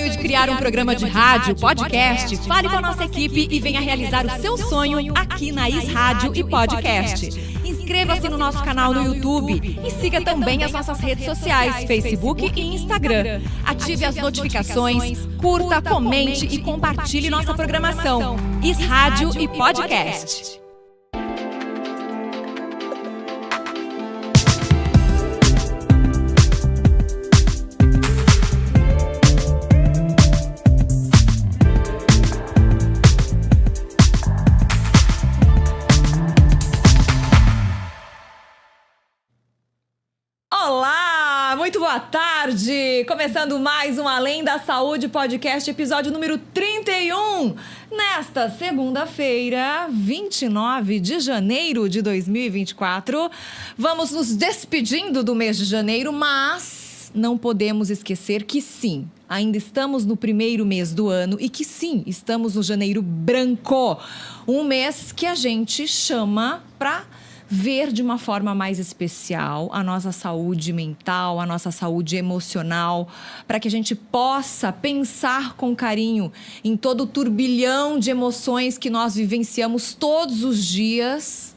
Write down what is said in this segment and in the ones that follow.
sonho de criar um programa de rádio, podcast? Fale com a nossa equipe e venha realizar o seu sonho aqui na Is Rádio e Podcast. Inscreva-se no nosso canal no YouTube e siga também as nossas redes sociais, Facebook e Instagram. Ative as notificações, curta, comente e compartilhe nossa programação. Is Rádio e Podcast. Olá, muito boa tarde! Começando mais um Além da Saúde Podcast, episódio número 31. Nesta segunda-feira, 29 de janeiro de 2024. Vamos nos despedindo do mês de janeiro, mas não podemos esquecer que sim, ainda estamos no primeiro mês do ano e que sim, estamos no janeiro branco. Um mês que a gente chama para ver de uma forma mais especial a nossa saúde mental, a nossa saúde emocional, para que a gente possa pensar com carinho em todo o turbilhão de emoções que nós vivenciamos todos os dias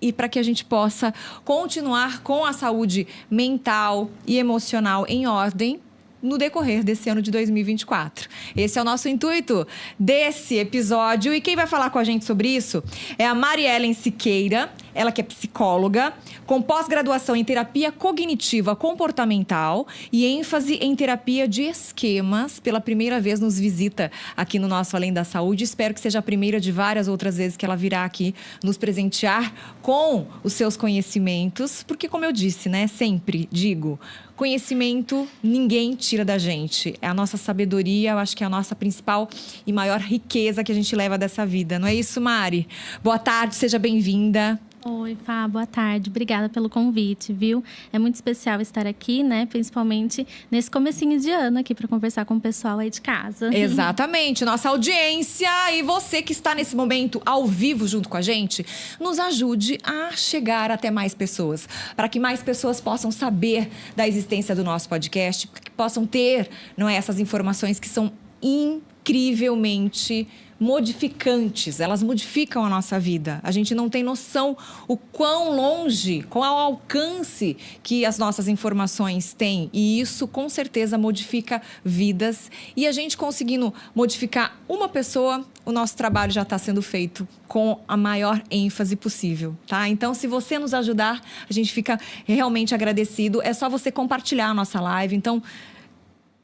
e para que a gente possa continuar com a saúde mental e emocional em ordem no decorrer desse ano de 2024. Esse é o nosso intuito desse episódio. E quem vai falar com a gente sobre isso é a Mariellen Siqueira, ela que é psicóloga, com pós-graduação em terapia cognitiva comportamental e ênfase em terapia de esquemas. Pela primeira vez nos visita aqui no nosso Além da Saúde. Espero que seja a primeira de várias outras vezes que ela virá aqui nos presentear com os seus conhecimentos. Porque, como eu disse, né, sempre digo, conhecimento ninguém tira da gente. É a nossa sabedoria, eu acho que é a nossa principal e maior riqueza que a gente leva dessa vida. Não é isso, Mari? Boa tarde, seja bem-vinda. Oi, Fá, boa tarde. Obrigada pelo convite, viu? É muito especial estar aqui, né? Principalmente nesse comecinho de ano aqui para conversar com o pessoal aí de casa. Exatamente, nossa audiência e você que está nesse momento ao vivo junto com a gente, nos ajude a chegar até mais pessoas, para que mais pessoas possam saber da existência do nosso podcast, que possam ter, não é, essas informações que são incrivelmente modificantes, elas modificam a nossa vida. A gente não tem noção o quão longe, qual é o alcance que as nossas informações têm. E isso, com certeza, modifica vidas. E a gente conseguindo modificar uma pessoa, o nosso trabalho já está sendo feito com a maior ênfase possível, tá? Então, se você nos ajudar, a gente fica realmente agradecido. É só você compartilhar a nossa live. Então,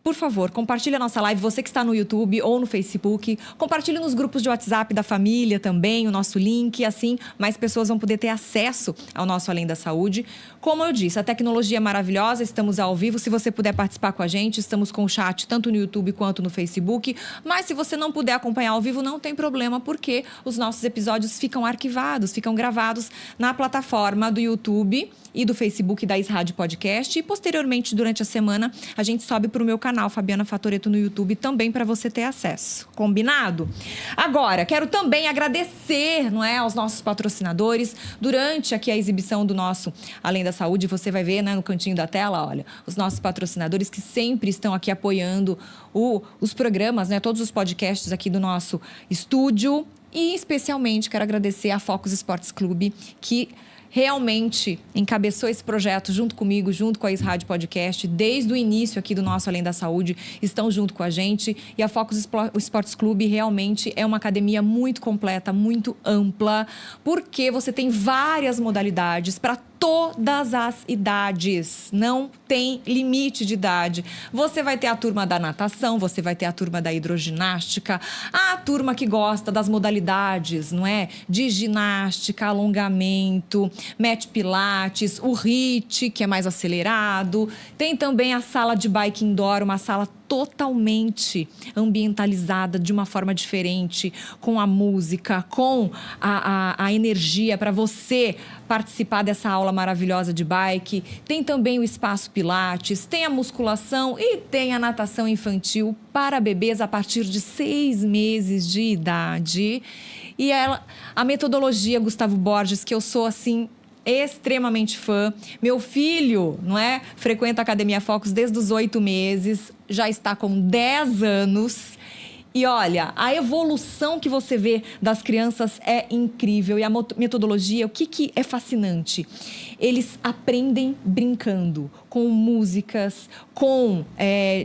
por favor, compartilhe a nossa live, você que está no YouTube ou no Facebook. Compartilhe nos grupos de WhatsApp da família também, o nosso link. Assim, mais pessoas vão poder ter acesso ao nosso Além da Saúde. Como eu disse, a tecnologia é maravilhosa, estamos ao vivo. Se você puder participar com a gente, estamos com o chat tanto no YouTube quanto no Facebook. Mas se você não puder acompanhar ao vivo, não tem problema, porque os nossos episódios ficam arquivados, ficam gravados na plataforma do YouTube e do Facebook da Is Rádio Podcast. E posteriormente, durante a semana, a gente sobe para o meu canal Fabiana Fatoretto no YouTube também para você ter acesso. Combinado? Agora, quero também agradecer, não é, aos nossos patrocinadores. Durante aqui a exibição do nosso Além da Saúde, você vai ver, né, no cantinho da tela, olha, os nossos patrocinadores que sempre estão aqui apoiando os programas, né, todos os podcasts aqui do nosso estúdio. E especialmente quero agradecer a Focus Esportes Clube, que realmente encabeçou esse projeto junto comigo, junto com a Is Rádio Podcast, desde o início aqui do nosso Além da Saúde, estão junto com a gente. E a Focus Esportes Clube realmente é uma academia muito completa, muito ampla, porque você tem várias modalidades para todas as idades, não tem limite de idade. Você vai ter a turma da natação, você vai ter a turma da hidroginástica, a turma que gosta das modalidades, não é? De ginástica, alongamento, mete pilates, o HIIT, que é mais acelerado. Tem também a sala de bike indoor, uma sala totalmente ambientalizada de uma forma diferente, com a música, com a energia para você participar dessa aula maravilhosa de bike. Tem também o espaço Pilates, tem a musculação e tem a natação infantil para bebês a partir de 6 meses de idade. E a metodologia Gustavo Borges, que eu sou assim extremamente fã. Meu filho, não é? Frequenta a Academia Focus desde os 8 meses. já está com 10 anos. E olha, a evolução que você vê das crianças é incrível. E a metodologia, o que é fascinante? Eles aprendem brincando, com músicas, com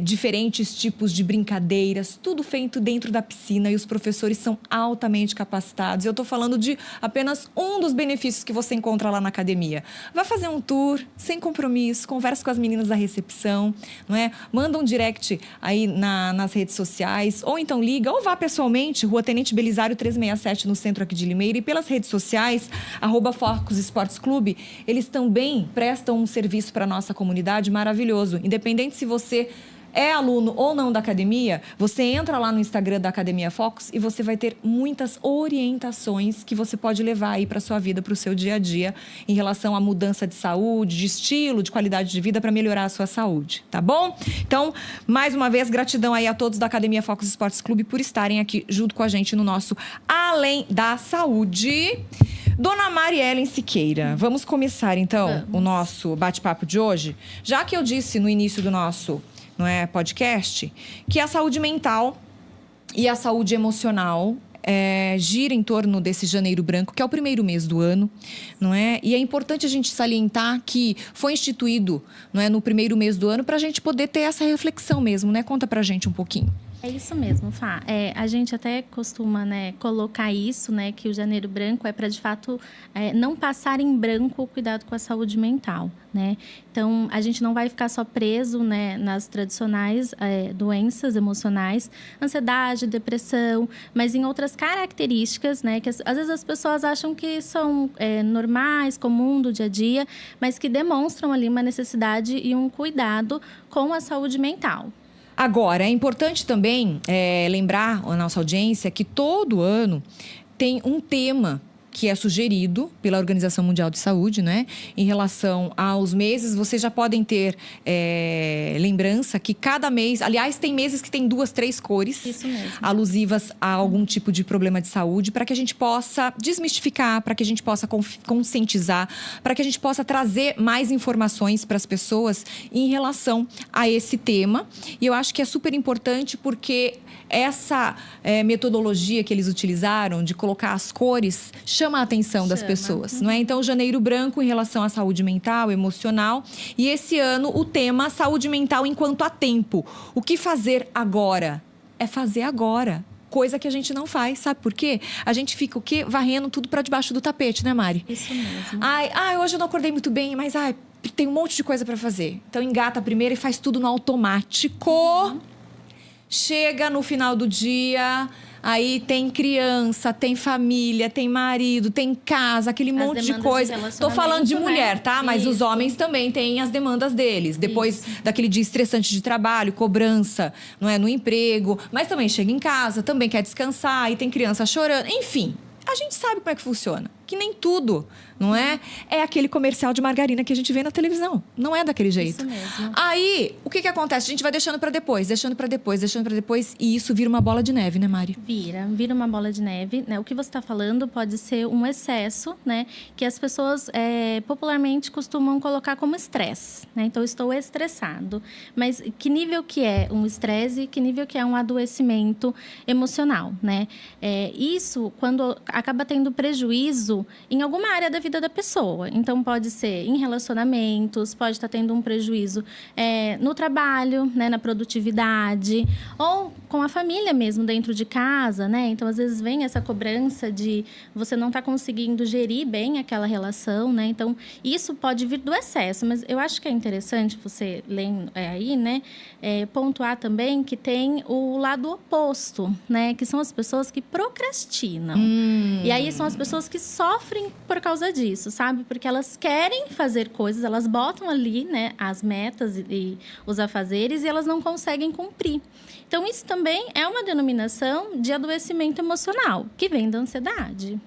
diferentes tipos de brincadeiras, tudo feito dentro da piscina, e os professores são altamente capacitados. Eu estou falando de apenas um dos benefícios que você encontra lá na academia. Vai fazer um tour, sem compromisso, conversa com as meninas da recepção, não é? Manda um direct aí nas redes sociais, ou então liga, ou vá pessoalmente, Rua Tenente Belisário 367, no centro aqui de Limeira, e pelas redes sociais, @Focus Esportes Clube, eles também prestam um serviço para a nossa comunidade maravilhoso. Independente se você é aluno ou não da academia, você entra lá no Instagram da Academia Focus e você vai ter muitas orientações que você pode levar aí para sua vida, para o seu dia a dia, em relação à mudança de saúde, de estilo, de qualidade de vida, para melhorar a sua saúde, tá bom? Então, mais uma vez, gratidão aí a todos da Academia Focus Esportes Clube por estarem aqui junto com a gente no nosso Além da Saúde. Dona Mariellen Siqueira, vamos começar então o nosso bate-papo de hoje. Já que eu disse no início do nosso podcast que a saúde mental e a saúde emocional gira em torno desse janeiro branco, que é o primeiro mês do ano, não é? E é importante a gente salientar que foi instituído, não é, no primeiro mês do ano, para a gente poder ter essa reflexão mesmo, né? Conta pra gente um pouquinho. É isso mesmo, Fá. A gente até costuma, né, colocar isso, né, que o janeiro branco é para, de fato, não passar em branco o cuidado com a saúde mental, né? Então, a gente não vai ficar só preso, né, nas tradicionais doenças emocionais, ansiedade, depressão, mas em outras características, né, que às vezes as pessoas acham que são normais, comum do dia a dia, mas que demonstram ali uma necessidade e um cuidado com a saúde mental. Agora, é importante também lembrar a nossa audiência que todo ano tem um tema que é sugerido pela Organização Mundial de Saúde, né? Em relação aos meses, vocês já podem ter lembrança que cada mês... Aliás, tem meses que tem 2, 3 cores. Isso mesmo. Alusivas a algum tipo de problema de saúde, para que a gente possa desmistificar, para que a gente possa conscientizar, para que a gente possa trazer mais informações para as pessoas em relação a esse tema. E eu acho que é super importante porque essa metodologia que eles utilizaram de colocar as cores chama a atenção das pessoas, não é? Então, o janeiro branco em relação à saúde mental, emocional. E esse ano, o tema saúde mental enquanto há tempo. O que fazer agora? É fazer agora. Coisa que a gente não faz, sabe por quê? A gente fica o quê? Varrendo tudo para debaixo do tapete, né, Mari? Isso mesmo. Hoje eu não acordei muito bem, mas tem um monte de coisa para fazer. Então, engata primeiro e faz tudo no automático. Chega no final do dia, aí tem criança, tem família, tem marido, tem casa, aquele monte de coisa. Tô falando de mulher, tá? Mas os homens também têm as demandas deles. Depois daquele dia estressante de trabalho, cobrança, não é, no emprego. Mas também chega em casa, também quer descansar, e tem criança chorando. Enfim, a gente sabe como é que funciona. Que nem tudo, não é? É aquele comercial de margarina que a gente vê na televisão. Não é daquele jeito. Isso mesmo. Aí, o que acontece? A gente vai deixando pra depois, deixando pra depois, deixando pra depois. E isso vira uma bola de neve, né, Mari? Vira uma bola de neve, né? O que você está falando pode ser um excesso, né? Que as pessoas popularmente costumam colocar como estresse, né? Então, eu estou estressado. Mas que nível que é um estresse e que nível que é um adoecimento emocional, né? Isso, quando acaba tendo prejuízo em alguma área da vida da pessoa. Então, pode ser em relacionamentos, pode estar tendo um prejuízo no trabalho, né, na produtividade, ou com a família mesmo, dentro de casa, né? Então, às vezes, vem essa cobrança de você não estar conseguindo gerir bem aquela relação, né? Então, isso pode vir do excesso, mas eu acho que é interessante você lendo aí, né, pontuar também que tem o lado oposto, né? Que são as pessoas que procrastinam. E aí, são as pessoas que sofrem por causa disso, sabe? Porque elas querem fazer coisas, elas botam ali, né, as metas e os afazeres e elas não conseguem cumprir. Então, isso também é uma denominação de adoecimento emocional, que vem da ansiedade.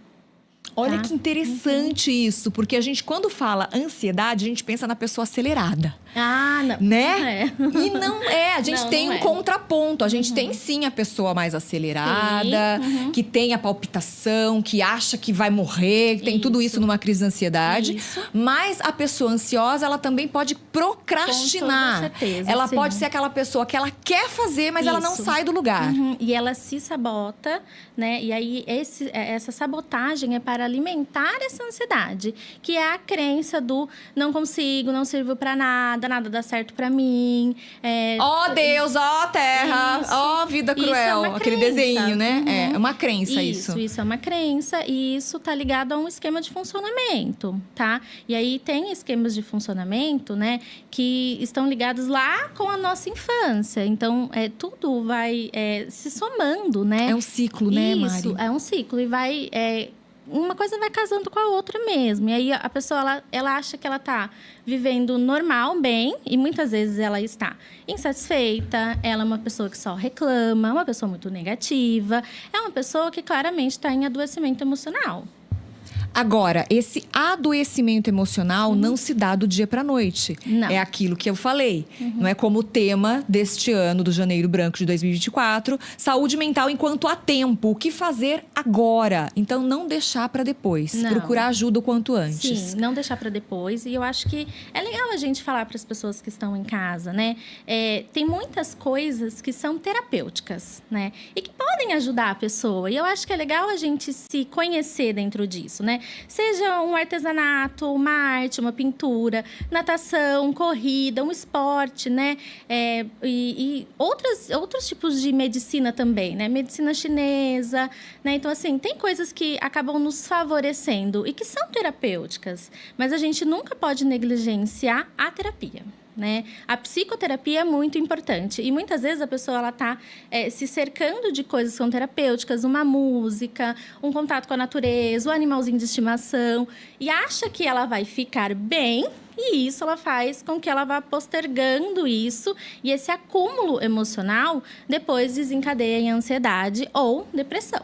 Olha que interessante isso, porque a gente, quando fala ansiedade, a gente pensa na pessoa acelerada. Não. Né? E não é. A gente Não, tem não um é. contraponto. A gente tem sim a pessoa mais acelerada, que tem a palpitação, que acha que vai morrer, que tem tudo isso numa crise de ansiedade. Isso. Mas a pessoa ansiosa, ela também pode procrastinar. Com toda certeza, ela sim. pode ser aquela pessoa que ela quer fazer, mas ela não Isso. sai do lugar. E ela se sabota, né? E aí, essa sabotagem é para alimentar essa ansiedade, que é a crença do não consigo, não sirvo para nada, nada dá certo para mim. Ó Deus, ó terra, Isso. ó vida Isso é cruel. uma Aquele crença. desenho, né? É uma crença isso. Isso é uma crença e isso tá ligado a um esquema de funcionamento, tá? E aí tem esquemas de funcionamento, né, que estão ligados lá com a nossa infância. Então, tudo vai se somando, né? É um ciclo, né, Mari? Isso, é um ciclo e vai... uma coisa vai casando com a outra mesmo. E aí, a pessoa, ela acha que ela tá vivendo normal, bem, e muitas vezes ela está insatisfeita, ela é uma pessoa que só reclama, uma pessoa muito negativa, é uma pessoa que claramente está em adoecimento emocional. Agora, esse adoecimento emocional não se dá do dia para noite. Não. É aquilo que eu falei. Não é como o tema deste ano, do Janeiro Branco de 2024, saúde mental enquanto há tempo. O que fazer agora? Então, não deixar para depois. Não. Procurar ajuda o quanto antes. Sim, não deixar para depois. E eu acho que é legal a gente falar para as pessoas que estão em casa, né? Tem muitas coisas que são terapêuticas, né? E que podem ajudar a pessoa. E eu acho que é legal a gente se conhecer dentro disso, né? Seja um artesanato, uma arte, uma pintura, natação, corrida, um esporte, né? E outros tipos de medicina também, né? Medicina chinesa, né? Então, assim, tem coisas que acabam nos favorecendo e que são terapêuticas. Mas a gente nunca pode negligenciar a terapia. Né? A psicoterapia é muito importante e muitas vezes a pessoa ela está se cercando de coisas que são terapêuticas, uma música, um contato com a natureza, um animalzinho de estimação e acha que ela vai ficar bem e isso ela faz com que ela vá postergando isso e esse acúmulo emocional depois desencadeia em ansiedade ou depressão.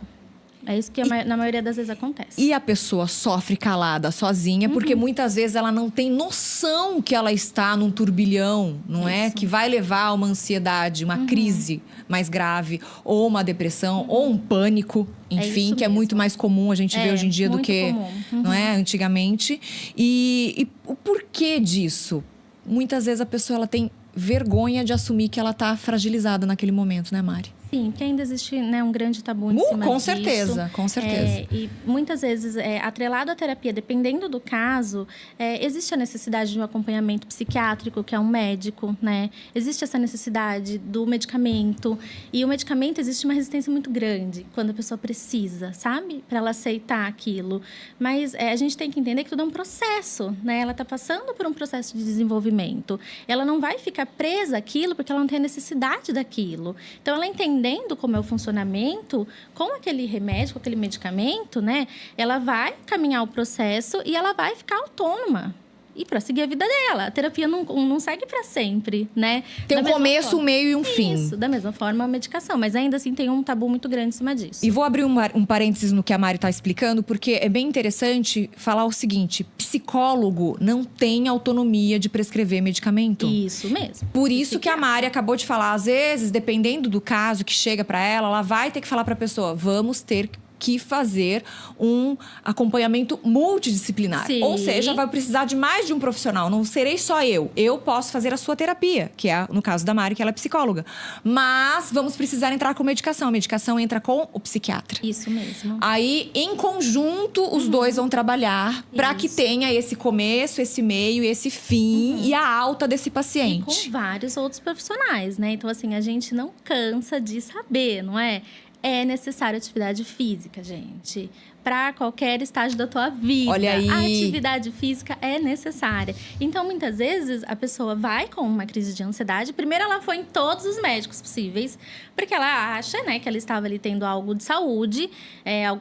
É isso que na maioria das vezes acontece. E a pessoa sofre calada, sozinha, porque muitas vezes ela não tem noção que ela está num turbilhão, não é? Que vai levar a uma ansiedade, uma crise mais grave, ou uma depressão, ou um pânico, enfim, isso que é mesmo. muito mais comum a gente vê hoje em dia do muito que, comum. não é? Antigamente. E o porquê disso? Muitas vezes a pessoa ela tem vergonha de assumir que ela está fragilizada naquele momento, né, Mari? Sim, porque ainda existe, né, um grande tabu em cima com disso. certeza, com certeza. E muitas vezes, atrelado à terapia, dependendo do caso, existe a necessidade de um acompanhamento psiquiátrico, que é um médico, né? Existe essa necessidade do medicamento. E o medicamento, existe uma resistência muito grande quando a pessoa precisa, sabe? Para ela aceitar aquilo. Mas a gente tem que entender que tudo é um processo, né? Ela está passando por um processo de desenvolvimento. Ela não vai ficar presa àquilo porque ela não tem a necessidade daquilo. Então, ela entendendo como é o funcionamento, com aquele remédio, com aquele medicamento, né? Ela vai caminhar o processo e ela vai ficar autônoma. E para seguir a vida dela. A terapia não segue para sempre, né? Tem Da um mesma começo, forma. um meio e um fim. Isso, da mesma forma a medicação. Mas ainda assim tem um tabu muito grande em cima disso. E vou abrir um parênteses no que a Mari está explicando, porque é bem interessante falar o seguinte: psicólogo não tem autonomia de prescrever medicamento. Isso mesmo. Por isso que a Mari acabou de falar, às vezes, dependendo do caso que chega para ela vai ter que falar para a pessoa: vamos ter que fazer um acompanhamento multidisciplinar. Sim. Ou seja, vai precisar de mais de um profissional. Não serei só eu. Eu posso fazer a sua terapia, que é no caso da Mari, que ela é psicóloga. Mas vamos precisar entrar com medicação. A medicação entra com o psiquiatra. Isso mesmo. Aí, em conjunto, os dois vão trabalhar para que Isso. tenha esse começo, esse meio, esse fim e a alta desse E paciente. com vários outros profissionais, né? Então, assim, a gente não cansa de saber, não é? É necessário atividade física, gente. Para qualquer estágio da tua vida. Olha aí. A atividade física é necessária. Então, muitas vezes, a pessoa vai com uma crise de ansiedade. Primeiro, ela foi em todos os médicos possíveis. Porque ela acha, né, que ela estava ali tendo algo de saúde.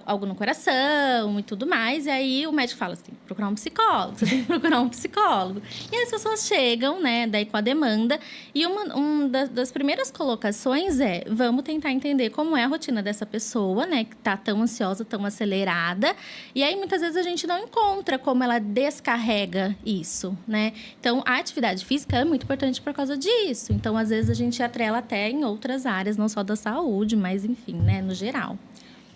Algo no coração e tudo mais. E aí, o médico fala, você tem que procurar um psicólogo. Você tem que procurar um psicólogo. E aí, as pessoas chegam, né, daí com a demanda. E uma das primeiras colocações vamos tentar entender como é a rotina dessa pessoa, né, que tá tão ansiosa, tão acelerada. carregada. E aí, muitas vezes, a gente não encontra como ela descarrega isso, né? Então, a atividade física é muito importante por causa disso. Então, às vezes, a gente atrela até em outras áreas, não só da saúde, mas, enfim, né, no geral.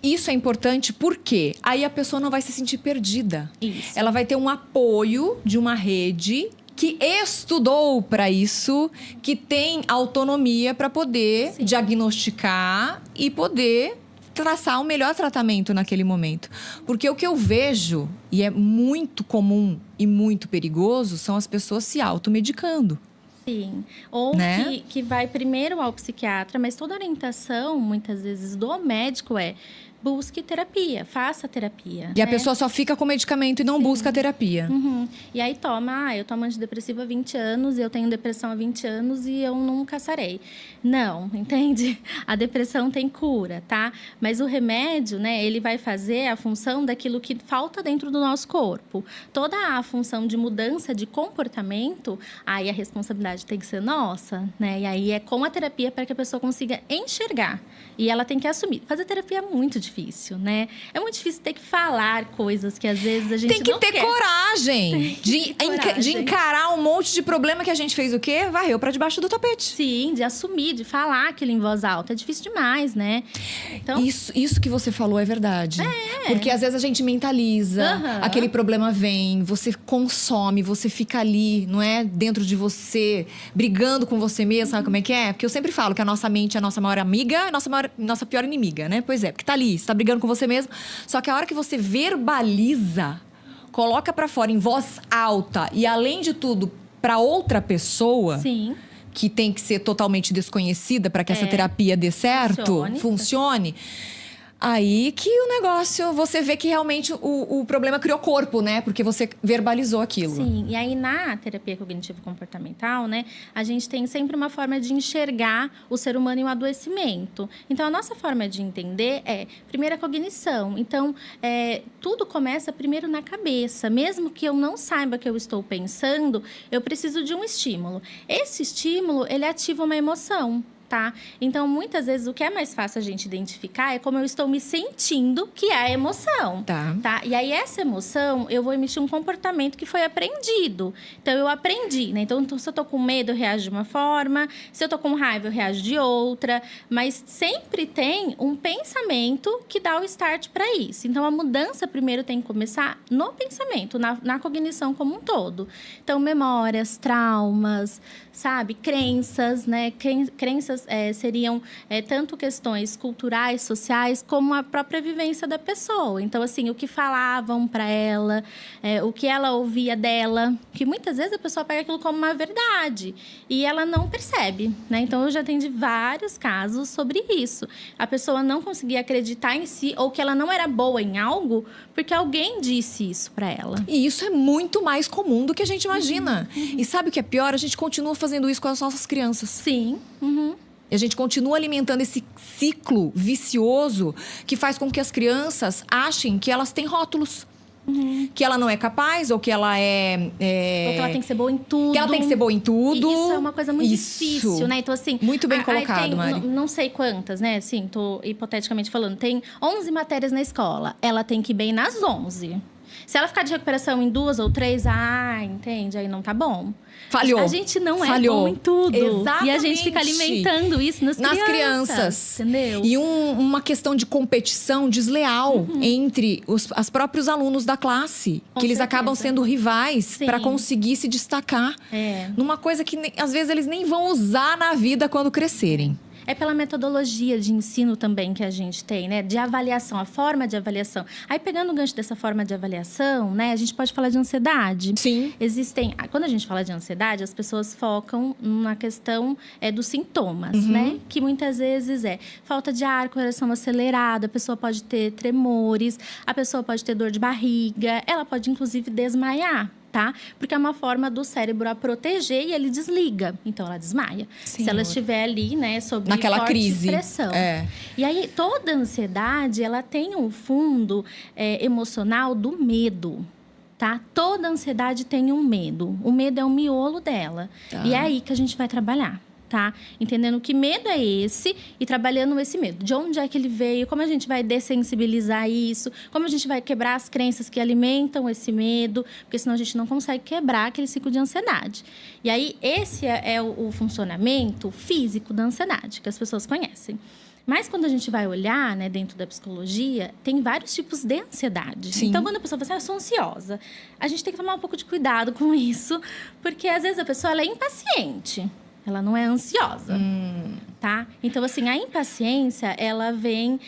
Isso é importante porque aí a pessoa não vai se sentir perdida. Isso. Ela vai ter um apoio de uma rede que estudou para isso, que tem autonomia para poder Sim. diagnosticar e poder traçar o melhor tratamento naquele momento. Porque o que eu vejo, e é muito comum e muito perigoso, são as pessoas se automedicando. Sim. Ou Né? que vai primeiro ao psiquiatra, mas toda orientação, muitas vezes, do médico busque terapia, faça terapia. E a né? pessoa só fica com medicamento e não busca a terapia. Uhum. E aí eu tomo antidepressivo há 20 anos, eu tenho depressão há 20 anos e eu nunca sarei. Não, entende? A depressão tem cura, tá? Mas o remédio, né, ele vai fazer a função daquilo que falta dentro do nosso corpo. Toda a função de mudança de comportamento, aí a responsabilidade tem que ser nossa, né? E aí é com a terapia para que a pessoa consiga enxergar. E ela tem que assumir. Fazer terapia é muito difícil, né? É muito difícil ter que falar coisas que às vezes a gente Tem que não ter quer. coragem de coragem. encarar um monte de problema que a gente fez o quê? Varreu pra debaixo do tapete. Sim, de assumir, de falar aquilo em voz alta. É difícil demais, né? Então, Isso que você falou é verdade. Porque às vezes a gente mentaliza, Aham. aquele problema vem, você consome, você fica ali, não é? Dentro de você, brigando com você mesmo, sabe como é que é? Porque eu sempre falo que a nossa mente é a nossa maior amiga, nossa pior inimiga, né? Pois é, porque tá ali, você tá brigando com você mesmo. Só que a hora que você verbaliza, coloca pra fora em voz alta e, além de tudo, pra outra pessoa, sim. que tem que ser totalmente desconhecida para que essa terapia dê certo, funcione. Aí que o negócio, você vê que realmente o problema criou corpo, né? Porque você verbalizou aquilo. Sim, e aí na terapia cognitivo-comportamental, né, a gente tem sempre uma forma de enxergar o ser humano em um adoecimento. Então, a nossa forma de entender é, primeiro, a cognição. Então, tudo começa primeiro na cabeça. Mesmo que eu não saiba que eu estou pensando, eu preciso de um estímulo. Esse estímulo, ele ativa uma emoção. Tá? Então, muitas vezes, o que é mais fácil a gente identificar é como eu estou me sentindo, que é a emoção. Tá. E aí, essa emoção, eu vou emitir um comportamento que foi aprendido. Então, eu aprendi, né? Então, se eu tô com medo, eu reajo de uma forma. Se eu tô com raiva, eu reajo de outra. Mas sempre tem um pensamento que dá o start para isso. Então, a mudança, primeiro, tem que começar no pensamento, na cognição como um todo. Então, memórias, traumas, sabe? Crenças, né? Crenças seriam tanto questões culturais, sociais, como a própria vivência da pessoa. Então, assim, o que falavam para ela, o que ela ouvia dela, que muitas vezes a pessoa pega aquilo como uma verdade e ela não percebe, né? Então, eu já atendi vários casos sobre isso. A pessoa não conseguia acreditar em si ou que ela não era boa em algo porque alguém disse isso para ela. E isso é muito mais comum do que a gente imagina. E sabe o que é pior? A gente continua fazendo isso com as nossas crianças. Sim. Uhum. E a gente continua alimentando esse ciclo vicioso que faz com que as crianças achem que elas têm rótulos. Que ela não é capaz, ou que ela é... Ou que ela tem que ser boa em tudo. Que ela tem que ser boa em tudo. E isso é uma coisa muito difícil, né? Então, assim... Muito bem colocado, tem, Mari. Não sei quantas, né? Assim, tô hipoteticamente falando. Tem 11 matérias na escola. Ela tem que ir bem nas 11. Se ela ficar de recuperação em 2 ou 3, entende? Aí não tá bom. Falhou. A gente não Falhou. é bom em tudo. Exatamente. E a gente fica alimentando isso nas crianças. Entendeu? E uma questão de competição desleal entre os próprios alunos da classe. Com que eles certeza. acabam sendo rivais Sim. para conseguir se destacar. Numa coisa que, às vezes, eles nem vão usar na vida quando crescerem. É pela metodologia de ensino também que a gente tem, né? De avaliação, a forma de avaliação. Aí, pegando o gancho dessa forma de avaliação, né? A gente pode falar de ansiedade. Sim. Quando a gente fala de ansiedade, as pessoas focam na questão dos sintomas, né? Que muitas vezes é falta de ar, coração acelerado, a pessoa pode ter tremores, a pessoa pode ter dor de barriga, ela pode, inclusive, desmaiar. Tá? Porque é uma forma do cérebro a proteger e ele desliga. Então, ela desmaia. Senhor. Se ela estiver ali, né, sob Naquela forte crise. pressão. É. E aí, toda ansiedade, ela tem um fundo emocional do medo. Tá? Toda ansiedade tem um medo. O medo é o miolo dela. Tá. E é aí que a gente vai trabalhar. tá? Entendendo que medo é esse e trabalhando esse medo. De onde é que ele veio, como a gente vai dessensibilizar isso, como a gente vai quebrar as crenças que alimentam esse medo, porque senão a gente não consegue quebrar aquele ciclo de ansiedade. E aí, esse é o funcionamento físico da ansiedade, que as pessoas conhecem. Mas quando a gente vai olhar, né, dentro da psicologia, tem vários tipos de ansiedade. Sim. Então, quando a pessoa fala assim, eu sou ansiosa, a gente tem que tomar um pouco de cuidado com isso, porque às vezes a pessoa ela é impaciente, ela não é ansiosa, tá? Então, assim, a impaciência, ela vem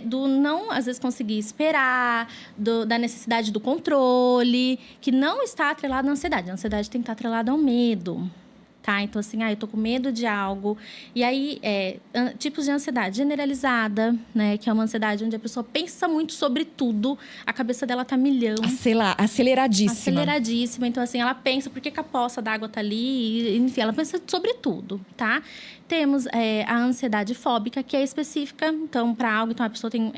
do não, às vezes, conseguir esperar, da necessidade do controle, que não está atrelada à ansiedade. A ansiedade tem que estar atrelada ao medo. Tá? Então, assim, eu tô com medo de algo. E aí, tipos de ansiedade generalizada, né? Que é uma ansiedade onde a pessoa pensa muito sobre tudo. A cabeça dela tá milhão. Aceleradíssima. Aceleradíssima. Então, assim, ela pensa por que a poça d'água tá ali. Enfim, ela pensa sobre tudo, tá? Temos a ansiedade fóbica, que é específica, então, para algo. Então, a pessoa tem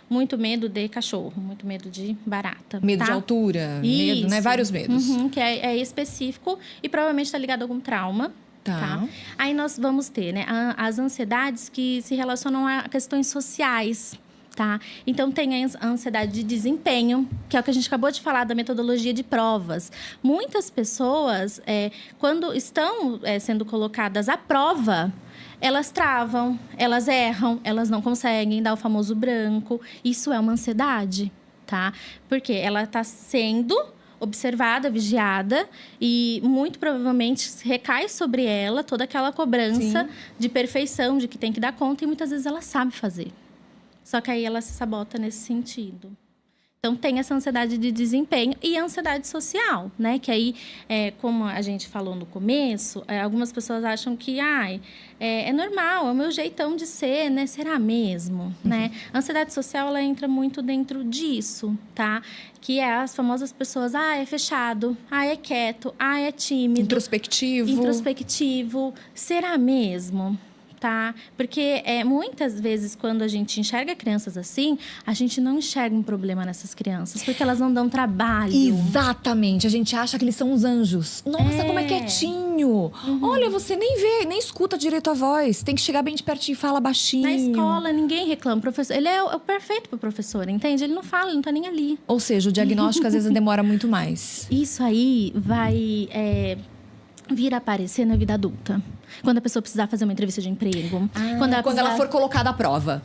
muito medo de cachorro, muito medo de barata. Medo tá? de altura, medo, né? Vários medos. Que é específico e provavelmente está ligado a algum trauma. Tá. Aí nós vamos ter, né, as ansiedades que se relacionam a questões sociais. Tá? Então, tem a ansiedade de desempenho, que é o que a gente acabou de falar da metodologia de provas. Muitas pessoas, quando estão sendo colocadas à prova, elas travam, elas erram, elas não conseguem dar o famoso branco. Isso é uma ansiedade, tá? Porque ela está sendo observada, vigiada e muito provavelmente recai sobre ela toda aquela cobrança de perfeição, de que tem que dar conta e muitas vezes ela sabe fazer. Só que aí ela se sabota nesse sentido. Então, tem essa ansiedade de desempenho e a ansiedade social, né? Que aí, como a gente falou no começo, algumas pessoas acham que é normal, é o meu jeitão de ser, né? Será mesmo, né? A ansiedade social, ela entra muito dentro disso, tá? Que é as famosas pessoas, é fechado, é quieto, é tímido. Introspectivo. Será mesmo? Tá? Porque muitas vezes, quando a gente enxerga crianças assim, a gente não enxerga um problema nessas crianças, porque elas não dão trabalho. Exatamente. A gente acha que eles são os anjos. Nossa, como é quietinho. Olha, você nem vê, nem escuta direito a voz. Tem que chegar bem de pertinho e fala baixinho. Na escola, ninguém reclama. Professor, ele é o perfeito pro professor, entende? Ele não fala, ele não tá nem ali. Ou seja, o diagnóstico às vezes demora muito mais. Isso aí vai vir a aparecer na vida adulta. Quando a pessoa precisar fazer uma entrevista de emprego. Quando ela for colocada à prova.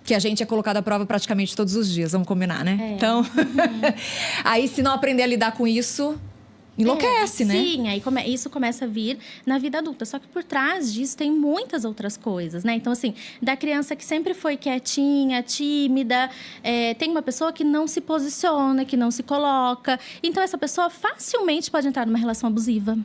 Que a gente é colocada à prova praticamente todos os dias, vamos combinar, né? Então, aí se não aprender a lidar com isso, enlouquece, né? Sim, aí isso começa a vir na vida adulta. Só que por trás disso tem muitas outras coisas, né? Então, assim, da criança que sempre foi quietinha, tímida, tem uma pessoa que não se posiciona, que não se coloca. Então, essa pessoa facilmente pode entrar numa relação abusiva.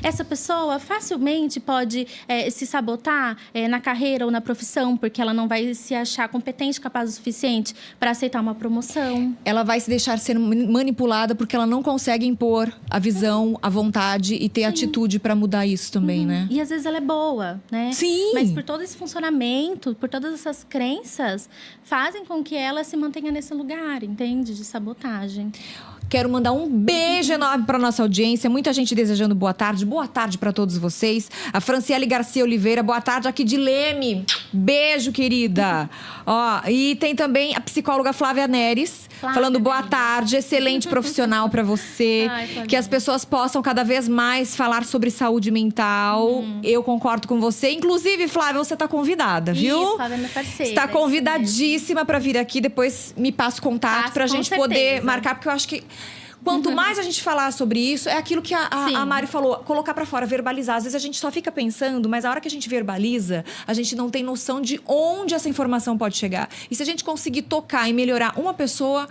Essa pessoa facilmente pode se sabotar na carreira ou na profissão, porque ela não vai se achar competente, capaz o suficiente para aceitar uma promoção. Ela vai se deixar ser manipulada porque ela não consegue impor a visão, a vontade e ter atitude para mudar isso também, né? E às vezes ela é boa, né? Sim! Mas por todo esse funcionamento, por todas essas crenças, fazem com que ela se mantenha nesse lugar, entende? De sabotagem. Quero mandar um beijo enorme para nossa audiência. Muita gente desejando boa tarde. Boa tarde para todos vocês. A Franciele Garcia Oliveira, boa tarde aqui de Leme. Beijo, querida. E tem também a psicóloga Flávia Neres, falando boa tarde. Excelente profissional para você. Que as pessoas possam cada vez mais falar sobre saúde mental. Eu concordo com você. Inclusive, Flávia, você tá convidada, viu? Isso, Flávia é minha parceira. Está convidadíssima para vir aqui. Depois me passa o contato pra gente poder marcar, porque eu acho que quanto mais a gente falar sobre isso, é aquilo que a Mari falou, colocar pra fora, verbalizar. Às vezes a gente só fica pensando, mas a hora que a gente verbaliza, a gente não tem noção de onde essa informação pode chegar. E se a gente conseguir tocar e melhorar uma pessoa,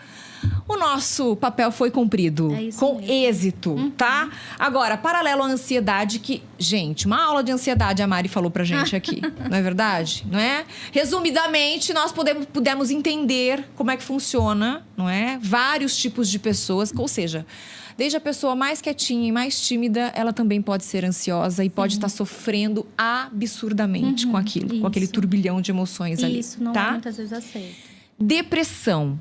o nosso papel foi cumprido. Com mesmo. Êxito, tá? Agora, paralelo à ansiedade, que, gente, uma aula de ansiedade a Mari falou pra gente aqui. Não é verdade? Não é? Resumidamente, nós pudemos entender como é que funciona, não é? Vários tipos de pessoas, ou seja, desde a pessoa mais quietinha e mais tímida, ela também pode ser ansiosa e pode estar sofrendo absurdamente com aquilo, com aquele turbilhão de emoções ali. Isso, não é muitas vezes aceito. Depressão.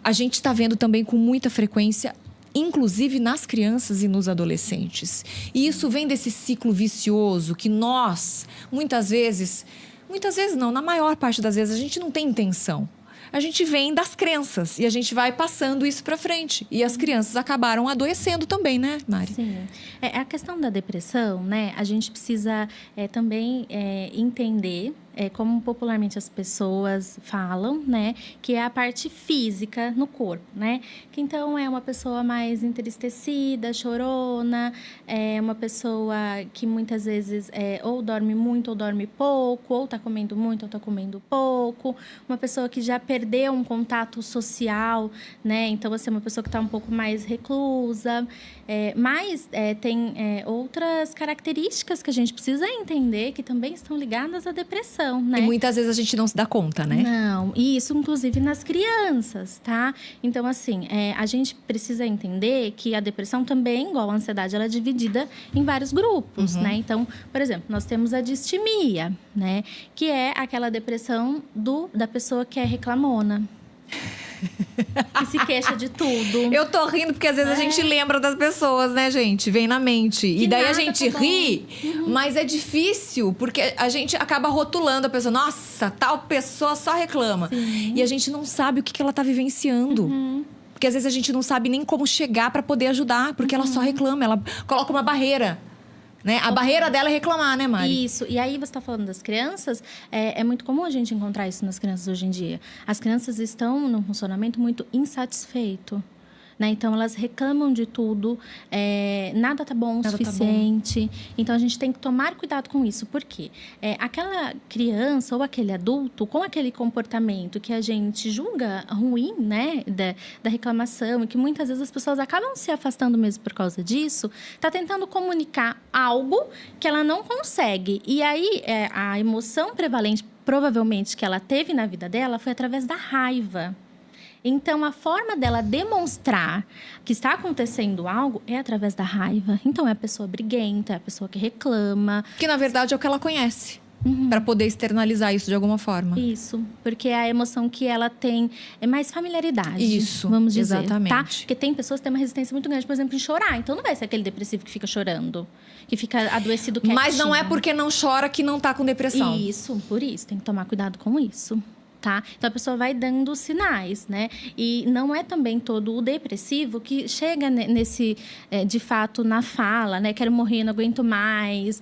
A gente está vendo também com muita frequência inclusive nas crianças e nos adolescentes. E isso vem desse ciclo vicioso que nós, muitas vezes não, na maior parte das vezes, a gente não tem intenção. A gente vem das crenças e a gente vai passando isso para frente. E as crianças acabaram adoecendo também, né, Mari? Sim. A questão da depressão, né? A gente precisa também entender, como popularmente as pessoas falam, né? Que é a parte física no corpo, né? Que então é uma pessoa mais entristecida, chorona, é uma pessoa que muitas vezes ou dorme muito ou dorme pouco, ou tá comendo muito ou tá comendo pouco, uma pessoa que já perdeu um contato social, né? Então, assim, uma pessoa que tá um pouco mais reclusa, mas tem outras características que a gente precisa entender que também estão ligadas à depressão, né? E muitas vezes a gente não se dá conta, né? Não, e isso inclusive nas crianças, tá? Então, assim, a gente precisa entender que a depressão também, igual a ansiedade, ela é dividida em vários grupos, né? Então, por exemplo, nós temos a distimia, né? Que é aquela depressão da pessoa que é reclamona. Que se queixa de tudo. Eu tô rindo porque às vezes a gente lembra das pessoas, né, gente? Vem na mente. E daí a gente ri, mas é difícil, porque a gente acaba rotulando a pessoa. Nossa, tal pessoa só reclama. Sim. E a gente não sabe o que ela tá vivenciando. Porque às vezes a gente não sabe nem como chegar pra poder ajudar, porque ela só reclama, ela coloca uma barreira. Né? A barreira dela é reclamar, né, Mari? Isso. E aí, você está falando das crianças, é muito comum a gente encontrar isso nas crianças hoje em dia. As crianças estão num funcionamento muito insatisfeito. Né? Então, elas reclamam de tudo, nada tá bom o suficiente. Tá bom. Então, a gente tem que tomar cuidado com isso. Por quê? Aquela criança ou aquele adulto com aquele comportamento que a gente julga ruim, né? Da reclamação, e que muitas vezes as pessoas acabam se afastando mesmo por causa disso, tá tentando comunicar algo que ela não consegue. E aí, a emoção prevalente, provavelmente, que ela teve na vida dela foi através da raiva. Então, a forma dela demonstrar que está acontecendo algo é através da raiva. Então, é a pessoa briguenta, é a pessoa que reclama. Que, na verdade, é o que ela conhece. Para poder externalizar isso de alguma forma. Isso, porque a emoção que ela tem é mais familiaridade. Isso, vamos dizer, exatamente. Tá? Porque tem pessoas que têm uma resistência muito grande, por exemplo, em chorar. Então, não vai ser aquele depressivo que fica chorando, que fica adoecido quietinho. Mas não é porque não chora que não tá com depressão. Isso, por isso. Tem que tomar cuidado com isso. Tá? Então, a pessoa vai dando sinais, né? E não é também todo o depressivo que chega nesse, de fato, na fala, né? Quero morrer, não aguento mais.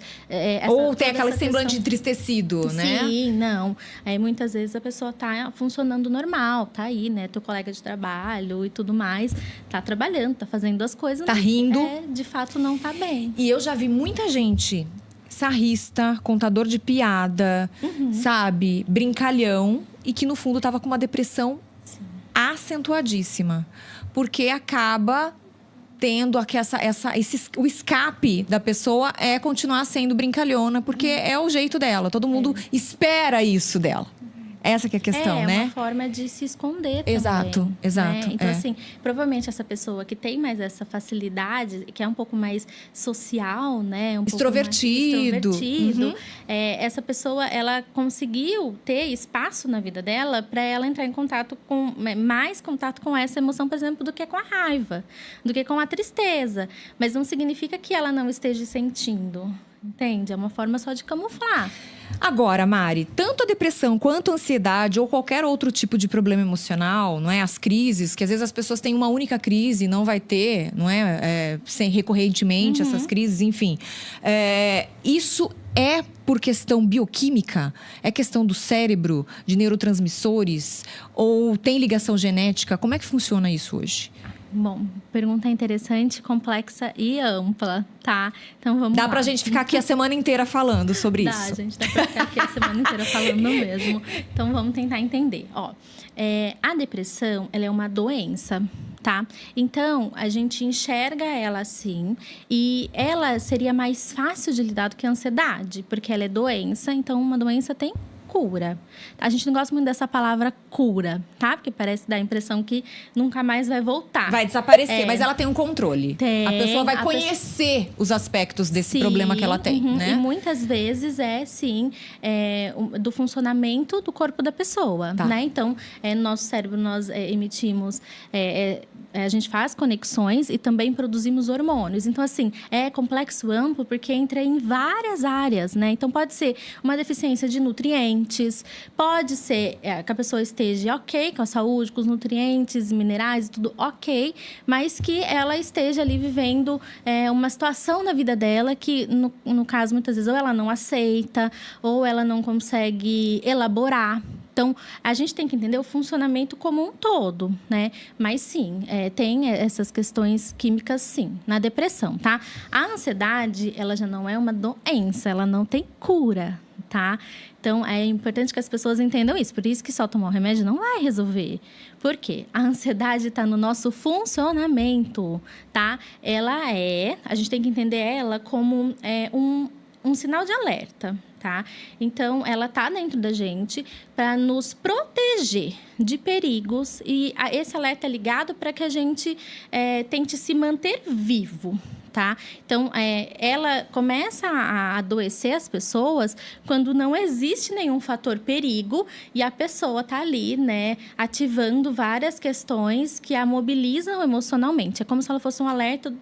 Ou tem aquele semblante entristecido, né? Sim, não. Aí, muitas vezes, a pessoa tá funcionando normal, tá aí, né? Teu colega de trabalho e tudo mais, tá trabalhando, tá fazendo as coisas. Tá rindo. De fato, não tá bem. E eu já vi muita gente sarrista, contador de piada, sabe? Brincalhão. E que, no fundo, estava com uma depressão acentuadíssima. Porque acaba tendo o escape da pessoa é continuar sendo brincalhona. Porque é o jeito dela. Todo mundo espera isso dela. Essa que é a questão, né? É uma forma de se esconder também. Exato. Né? Então, assim, provavelmente essa pessoa que tem mais essa facilidade, que é um pouco mais social, né? Extrovertido. Essa pessoa, ela conseguiu ter espaço na vida dela para ela entrar em contato com... mais contato com essa emoção, por exemplo, do que com a raiva. Do que com a tristeza. Mas não significa que ela não esteja sentindo. Entende? É uma forma só de camuflar. Agora, Mari, tanto a depressão quanto a ansiedade ou qualquer outro tipo de problema emocional, não é? As crises, que às vezes as pessoas têm uma única crise, não vai ter, não é? Sem recorrentemente essas crises, enfim. Isso é por questão bioquímica? É questão do cérebro, de neurotransmissores? Ou tem ligação genética? Como é que funciona isso hoje? Bom, pergunta interessante, complexa e ampla, tá? Então vamos lá. Dá pra gente ficar aqui a semana inteira falando sobre isso. Dá, gente, dá pra ficar aqui a semana inteira falando mesmo. Então vamos tentar entender. A depressão, ela é uma doença, tá? Então, a gente enxerga ela assim, e ela seria mais fácil de lidar do que a ansiedade, porque ela é doença, então uma doença tem cura. A gente não gosta muito dessa palavra cura, tá? Porque parece dar a impressão que nunca mais vai voltar. Vai desaparecer, mas ela tem um controle. Tem. A pessoa vai conhecer os aspectos desse problema que ela tem, né? E muitas vezes do funcionamento do corpo da pessoa, né? Então, nosso cérebro, nós emitimos a gente faz conexões e também produzimos hormônios. Então, assim, é complexo amplo porque entra em várias áreas, né? Então, pode ser uma deficiência de nutrientes, pode ser que a pessoa esteja ok com a saúde, com os nutrientes, minerais e tudo ok, mas que ela esteja ali vivendo uma situação na vida dela que, no caso, muitas vezes, ou ela não aceita, ou ela não consegue elaborar. Então, a gente tem que entender o funcionamento como um todo, né? Mas sim, tem essas questões químicas, sim, na depressão, tá? A ansiedade, ela já não é uma doença, ela não tem cura, tá? Então, é importante que as pessoas entendam isso. Por isso que só tomar o remédio não vai resolver. Por quê? A ansiedade está no nosso funcionamento, tá? A gente tem que entender ela como um sinal de alerta, tá? Então, ela tá dentro da gente para nos proteger de perigos e esse alerta é ligado para que a gente tente se manter vivo, tá? Então, ela começa a adoecer as pessoas quando não existe nenhum fator perigo e a pessoa tá ali, né, ativando várias questões que a mobilizam emocionalmente. É como se ela fosse um alerta...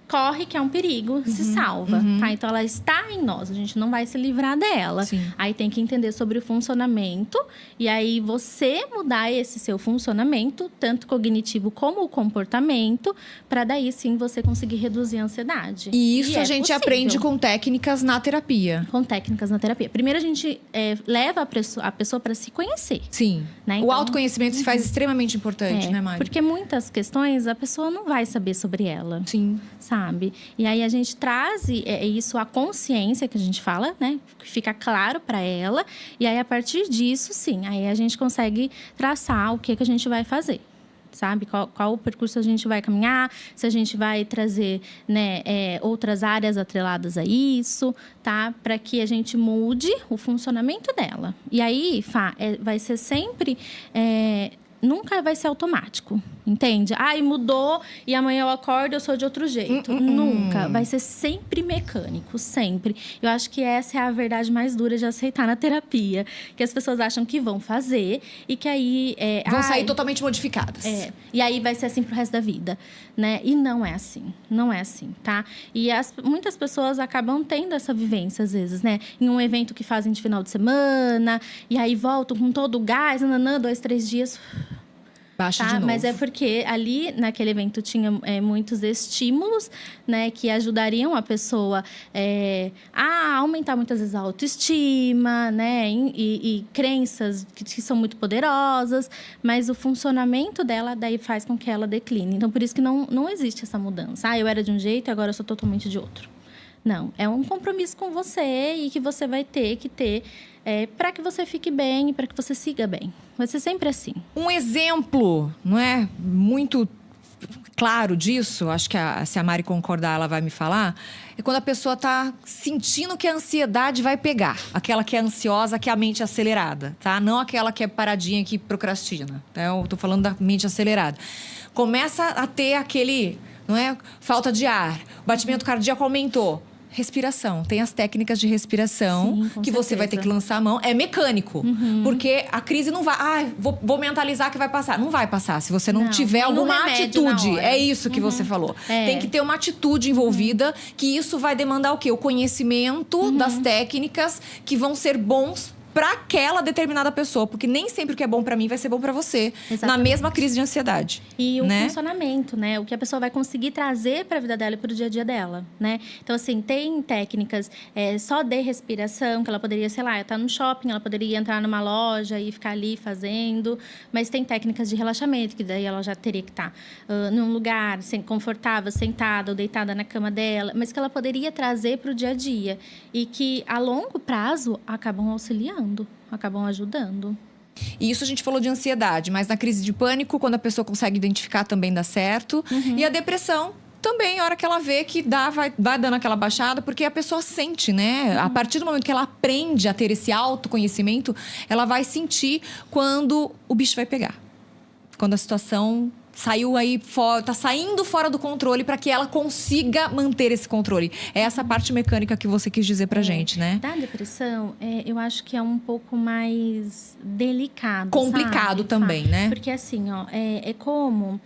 corre que é um perigo, se salva, tá? Então, ela está em nós, a gente não vai se livrar dela. Sim. Aí, tem que entender sobre o funcionamento e aí você mudar esse seu funcionamento, tanto cognitivo como o comportamento, para daí, sim, você conseguir reduzir a ansiedade. E isso a gente possível. aprende com técnicas na terapia. Com técnicas na terapia. Primeiro, a gente leva a pessoa para se conhecer. Sim. Né? O Então, autoconhecimento se faz extremamente importante, né, Mari? Porque muitas questões a pessoa não vai saber sobre ela. Sim. Sabe? E aí a gente traz isso à consciência que a gente fala, né? Que fica claro para ela. E aí, a partir disso, sim, aí a gente consegue traçar o que a gente vai fazer. Sabe? Qual o percurso a gente vai caminhar, se a gente vai trazer, né, outras áreas atreladas a isso, tá? Para que a gente mude o funcionamento dela. E aí, vai ser sempre... nunca vai ser automático, entende? Mudou e amanhã eu acordo e eu sou de outro jeito. Nunca. Vai ser sempre mecânico, sempre. Eu acho que essa é a verdade mais dura de aceitar na terapia. Que as pessoas acham que vão fazer e que aí... vão sair totalmente modificadas. E aí vai ser assim pro resto da vida, né? E não é assim. Não é assim, tá? E muitas pessoas acabam tendo essa vivência, às vezes, né? Em um evento que fazem de final de semana. E aí voltam com todo o gás, 2, 3 dias... Baixa de novo. Mas é porque ali, naquele evento, tinha muitos estímulos, né? Que ajudariam a pessoa a aumentar, muitas vezes, a autoestima, né? E crenças que são muito poderosas. Mas o funcionamento dela, daí, faz com que ela decline. Então, por isso que não existe essa mudança. Eu era de um jeito e agora eu sou totalmente de outro. Não, é um compromisso com você e que você vai ter que ter para que você fique bem e para que você siga bem. Vai ser sempre assim. Um exemplo, não é? Muito claro disso, acho que se a Mari concordar, ela vai me falar, é quando a pessoa tá sentindo que a ansiedade vai pegar. Aquela que é ansiosa, que é a mente acelerada, tá? Não aquela que é paradinha, que procrastina. Eu tô falando da mente acelerada. Começa a ter aquele, não é? Falta de ar, o batimento cardíaco aumentou. Respiração. Tem as técnicas de respiração. Sim, que você vai ter que lançar a mão. É mecânico. Porque a crise não vai... vou mentalizar que vai passar. Não vai passar se você não tiver alguma atitude. É isso que você falou. Tem que ter uma atitude envolvida, que isso vai demandar o quê? O conhecimento das técnicas que vão ser bons para aquela determinada pessoa, porque nem sempre o que é bom para mim vai ser bom para você. Exatamente. Na mesma crise de ansiedade. E o funcionamento, né? O que a pessoa vai conseguir trazer para a vida dela e para o dia a dia dela, né? Então, assim, tem técnicas só de respiração, que ela poderia, sei lá, estar no shopping, ela poderia entrar numa loja e ficar ali fazendo. Mas tem técnicas de relaxamento, que daí ela já teria que estar num lugar confortável, sentada ou deitada na cama dela, mas que ela poderia trazer para o dia a dia. E que, a longo prazo, acabam auxiliando. Acabam ajudando. E isso a gente falou de ansiedade, mas na crise de pânico, quando a pessoa consegue identificar, também dá certo. E a depressão também, a hora que ela vê que vai dando aquela baixada, porque a pessoa sente, né? A partir do momento que ela aprende a ter esse autoconhecimento, ela vai sentir quando o bicho vai pegar. Quando a situação saiu aí tá saindo fora do controle, para que ela consiga manter esse controle. É essa parte mecânica que você quis dizer pra gente, né? Da depressão, eu acho que é um pouco mais delicado, complicado, sabe? Também, né? Porque assim, é como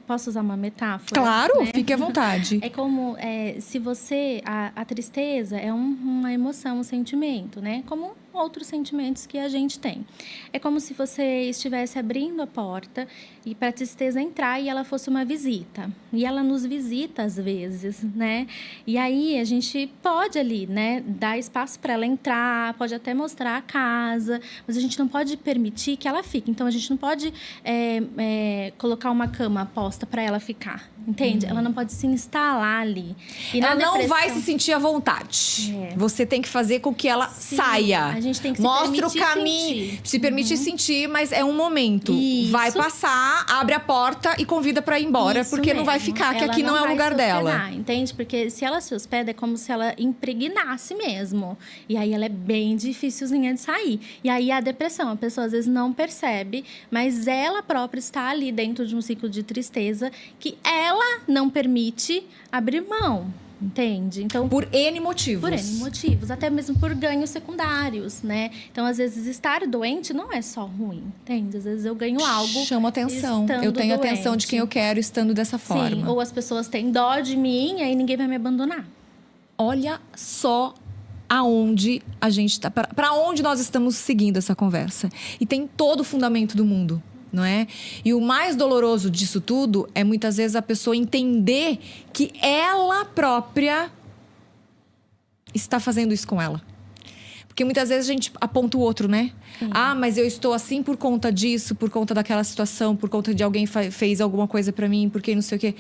Posso usar uma metáfora? Claro, né? fique à vontade. É como se você... A tristeza é uma emoção, um sentimento, né? Como outros sentimentos que a gente tem. É como se você estivesse abrindo a porta e para a tristeza entrar e ela fosse uma visita. E ela nos visita às vezes, né? E aí a gente pode ali, né, dar espaço para ela entrar, pode até mostrar a casa, mas a gente não pode permitir que ela fique. Então a gente não pode colocar uma cama posta para ela ficar. Entende? Ela não pode se instalar ali. E ela na não vai se sentir à vontade. Você tem que fazer com que ela saia. A gente tem que Mostra o se caminho. sentir. Se permite sentir, mas é um momento. Isso. Vai passar, abre a porta e convida pra ir embora. Isso porque não vai mesmo. ficar, que Ela aqui não é o vai lugar se hospedar, dela. Entende? Porque se ela se hospeda, é como se ela impregnasse mesmo. E aí ela é bem dificilzinha de sair. E aí a depressão, a pessoa às vezes não percebe, mas ela própria está ali dentro de um ciclo de tristeza que ela não permite abrir mão. Entende? Então, Por N motivos. por N motivos, até mesmo por ganhos secundários, né? Então, às vezes, estar doente não é só ruim, entende? Às vezes eu ganho algo. Chama atenção. Eu tenho a atenção de quem eu quero estando dessa forma. Sim, ou as pessoas têm dó de mim e aí ninguém vai me abandonar. Olha só aonde a gente tá, para onde nós estamos seguindo essa conversa. E tem todo o fundamento do mundo, não é? E o mais doloroso disso tudo é muitas vezes a pessoa entender que ela própria está fazendo isso com ela. Porque muitas vezes a gente aponta o outro, né? Sim. Ah, mas eu estou assim por conta disso, por conta daquela situação, por conta de alguém fez alguma coisa pra mim, porque não sei o quê.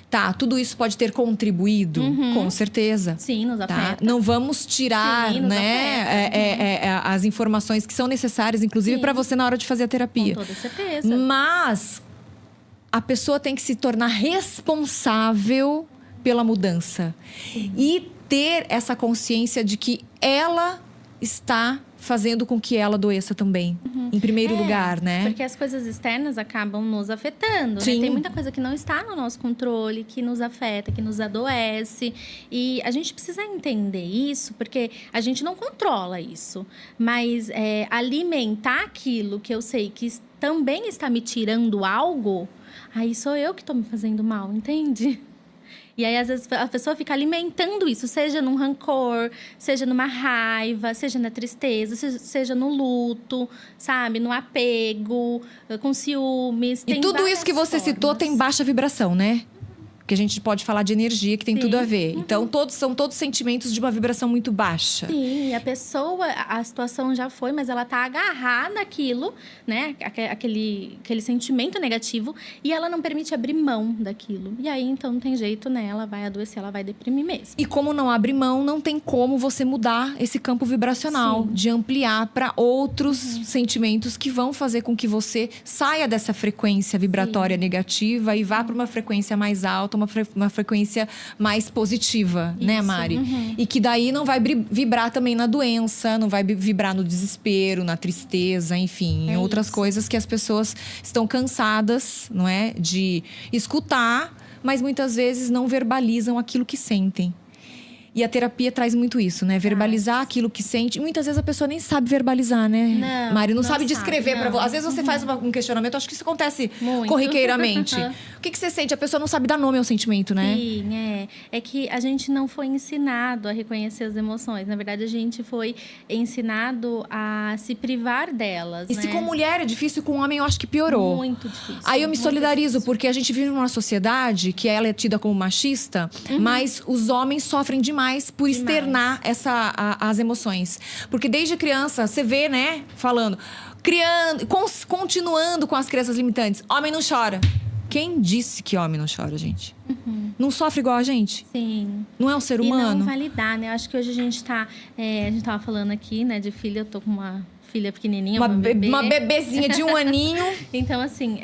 Tá, tudo isso pode ter contribuído, com certeza. Sim, nos Tá? afeta. Não vamos tirar, Sim, nos né, afeta. as informações que são necessárias, inclusive, Sim. para você na hora de fazer a terapia. Com toda certeza. Mas a pessoa tem que se tornar responsável pela mudança. E ter essa consciência de que ela está fazendo com que ela adoeça também. Em primeiro lugar, né? Porque as coisas externas acabam nos afetando. Né? Sim. Tem muita coisa que não está no nosso controle, que nos afeta, que nos adoece. E a gente precisa entender isso, porque a gente não controla isso. Mas alimentar aquilo que eu sei que também está me tirando algo, aí sou eu que estou me fazendo mal, entende? E aí, às vezes, a pessoa fica alimentando isso, seja num rancor, seja numa raiva, seja na tristeza, seja no luto, sabe? No apego, com ciúmes. E Tem tudo isso que você várias citou formas. tem baixa vibração, né? Que a gente pode falar de energia, que tem Sim. tudo a ver. Então, são todos sentimentos de uma vibração muito baixa. Sim, a pessoa, a situação já foi, mas ela tá agarrada àquilo, né? Aquele sentimento negativo, e ela não permite abrir mão daquilo. E aí, então, não tem jeito, né? Ela vai adoecer, ela vai deprimir mesmo. E como não abre mão, não tem como você mudar esse campo vibracional, Sim. de ampliar para outros sentimentos que vão fazer com que você saia dessa frequência vibratória negativa e vá para uma frequência mais alta, uma frequência mais positiva, né, Isso. Mari? E que daí não vai vibrar também na doença, não vai vibrar no desespero, na tristeza, enfim, em outras isso. coisas que as pessoas estão cansadas, não é, de escutar, mas muitas vezes não verbalizam aquilo que sentem. E a terapia traz muito isso, né? Verbalizar aquilo que sente. Muitas vezes a pessoa nem sabe verbalizar, né? Não, Mari, não não sabe sabe, descrever para não. você. Às vezes você faz um questionamento, acho que isso acontece Muito. corriqueiramente. O que você sente? A pessoa não sabe dar nome ao sentimento, né? Sim, é que a gente não foi ensinado a reconhecer as emoções. Na verdade, a gente foi ensinado a se privar delas, E né? se com mulher é difícil, com homem eu acho que piorou. Muito difícil. Aí eu me muito solidarizo, difícil. porque a gente vive numa sociedade que ela é tida como machista, mas os homens sofrem demais por externar as emoções. Porque desde criança, você vê, né, falando, criando, continuando com as crenças limitantes. Homem não chora. Quem disse que homem não chora, gente? Não sofre igual a gente? Sim. Não é um ser E humano? não validar, né? Eu acho que hoje a gente tava falando aqui, né, de filha. Eu tô com uma filha pequenininha, uma bebê. Uma bebezinha de 1 aninho. Então, assim,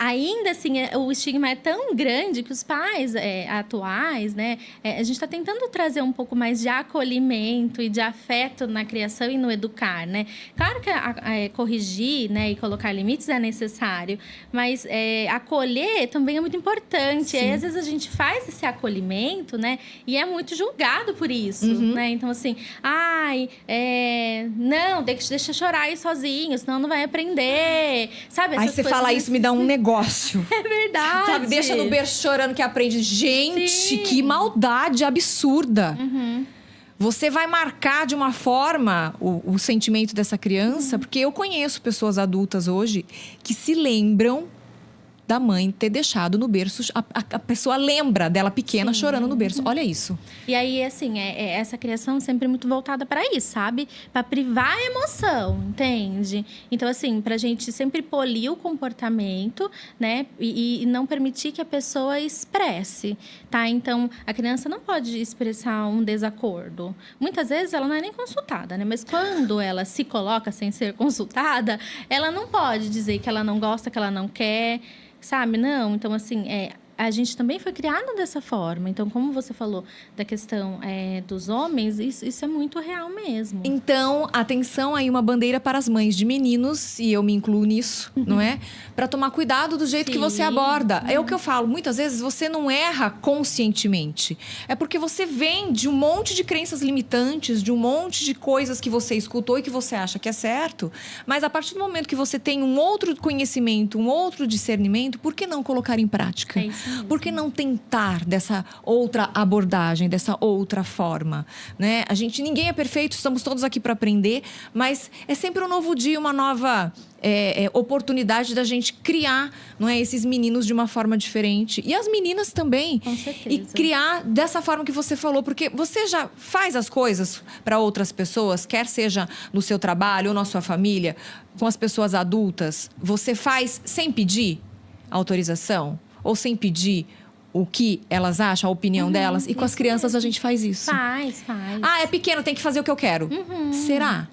ainda assim, o estigma é tão grande que os pais atuais, né? A gente está tentando trazer um pouco mais de acolhimento e de afeto na criação e no educar, né? Claro que corrigir, né, e colocar limites é necessário, mas acolher também é muito importante. E aí, às vezes, a gente faz esse acolhimento, né? E é muito julgado por isso, né? Então, assim, não, deixa chorar aí sozinho, senão não vai aprender, sabe? Aí Essas você coisas fala isso, me dá um negócio negócio. É verdade. Sabe, deixa no berço chorando que aprende. Gente, Sim. que maldade absurda. Você vai marcar de uma forma o sentimento dessa criança, porque eu conheço pessoas adultas hoje que se lembram da mãe ter deixado no berço. A pessoa lembra dela pequena chorando no berço. Olha isso. E aí, assim, essa criação sempre muito voltada para isso, sabe? Para privar a emoção, entende? Então, assim, pra gente sempre polir o comportamento, né? E não permitir que a pessoa expresse, tá? Então, a criança não pode expressar um desacordo. Muitas vezes ela não é nem consultada, né? Mas quando ela se coloca sem ser consultada, ela não pode dizer que ela não gosta, que ela não quer, sabe? Não. Então, assim, a gente também foi criado dessa forma. Então, como você falou da questão dos homens, isso é muito real mesmo. Então, atenção aí, uma bandeira para as mães de meninos, e eu me incluo nisso, não é? Para tomar cuidado do jeito que você aborda. É o que eu falo, muitas vezes você não erra conscientemente. É porque você vem de um monte de crenças limitantes, de um monte de coisas que você escutou e que você acha que é certo. Mas a partir do momento que você tem um outro conhecimento, um outro discernimento, por que não colocar em prática? É isso mesmo. Por que não tentar dessa outra abordagem, dessa outra forma, né? Ninguém é perfeito, estamos todos aqui para aprender, mas é sempre um novo dia, uma nova oportunidade da gente criar, não é, esses meninos de uma forma diferente. E as meninas também. Com certeza. E criar dessa forma que você falou, porque você já faz as coisas para outras pessoas, quer seja no seu trabalho ou na sua família, com as pessoas adultas, você faz sem pedir autorização? Ou sem pedir o que elas acham, a opinião delas? E com as crianças a gente faz isso. Faz. Ah, é pequeno, tem que fazer o que eu quero. Será?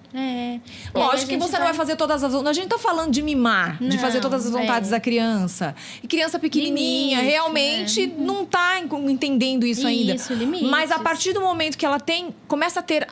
Lógico que você não vai fazer todas as... A gente tá falando de mimar, de fazer todas as vontades da criança. E criança pequenininha, Limite, realmente não tá entendendo isso ainda. Isso, limites. Mas a partir do momento que ela começa a ter...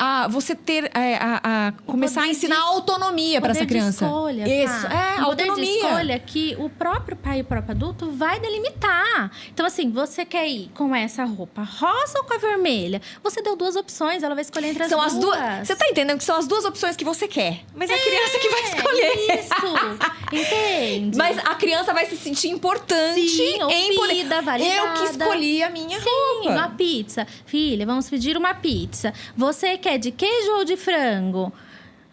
começar a ensinar autonomia para essa criança. Poder de escolha, Isso, tá? autonomia. Poder de escolha que o próprio pai e o próprio adulto vai delimitar. Então, assim, você quer ir com essa roupa rosa ou com a vermelha? Você deu duas opções, ela vai escolher entre as duas. São as duas. Você tá entendendo que são as duas opções que você quer. Mas é a criança que vai escolher. Isso, entende? Mas a criança vai se sentir importante. Sim, ouvida, validada. Eu que escolhi a minha Sim, roupa. uma pizza. Filha, vamos pedir uma pizza. Você quer de queijo ou de frango?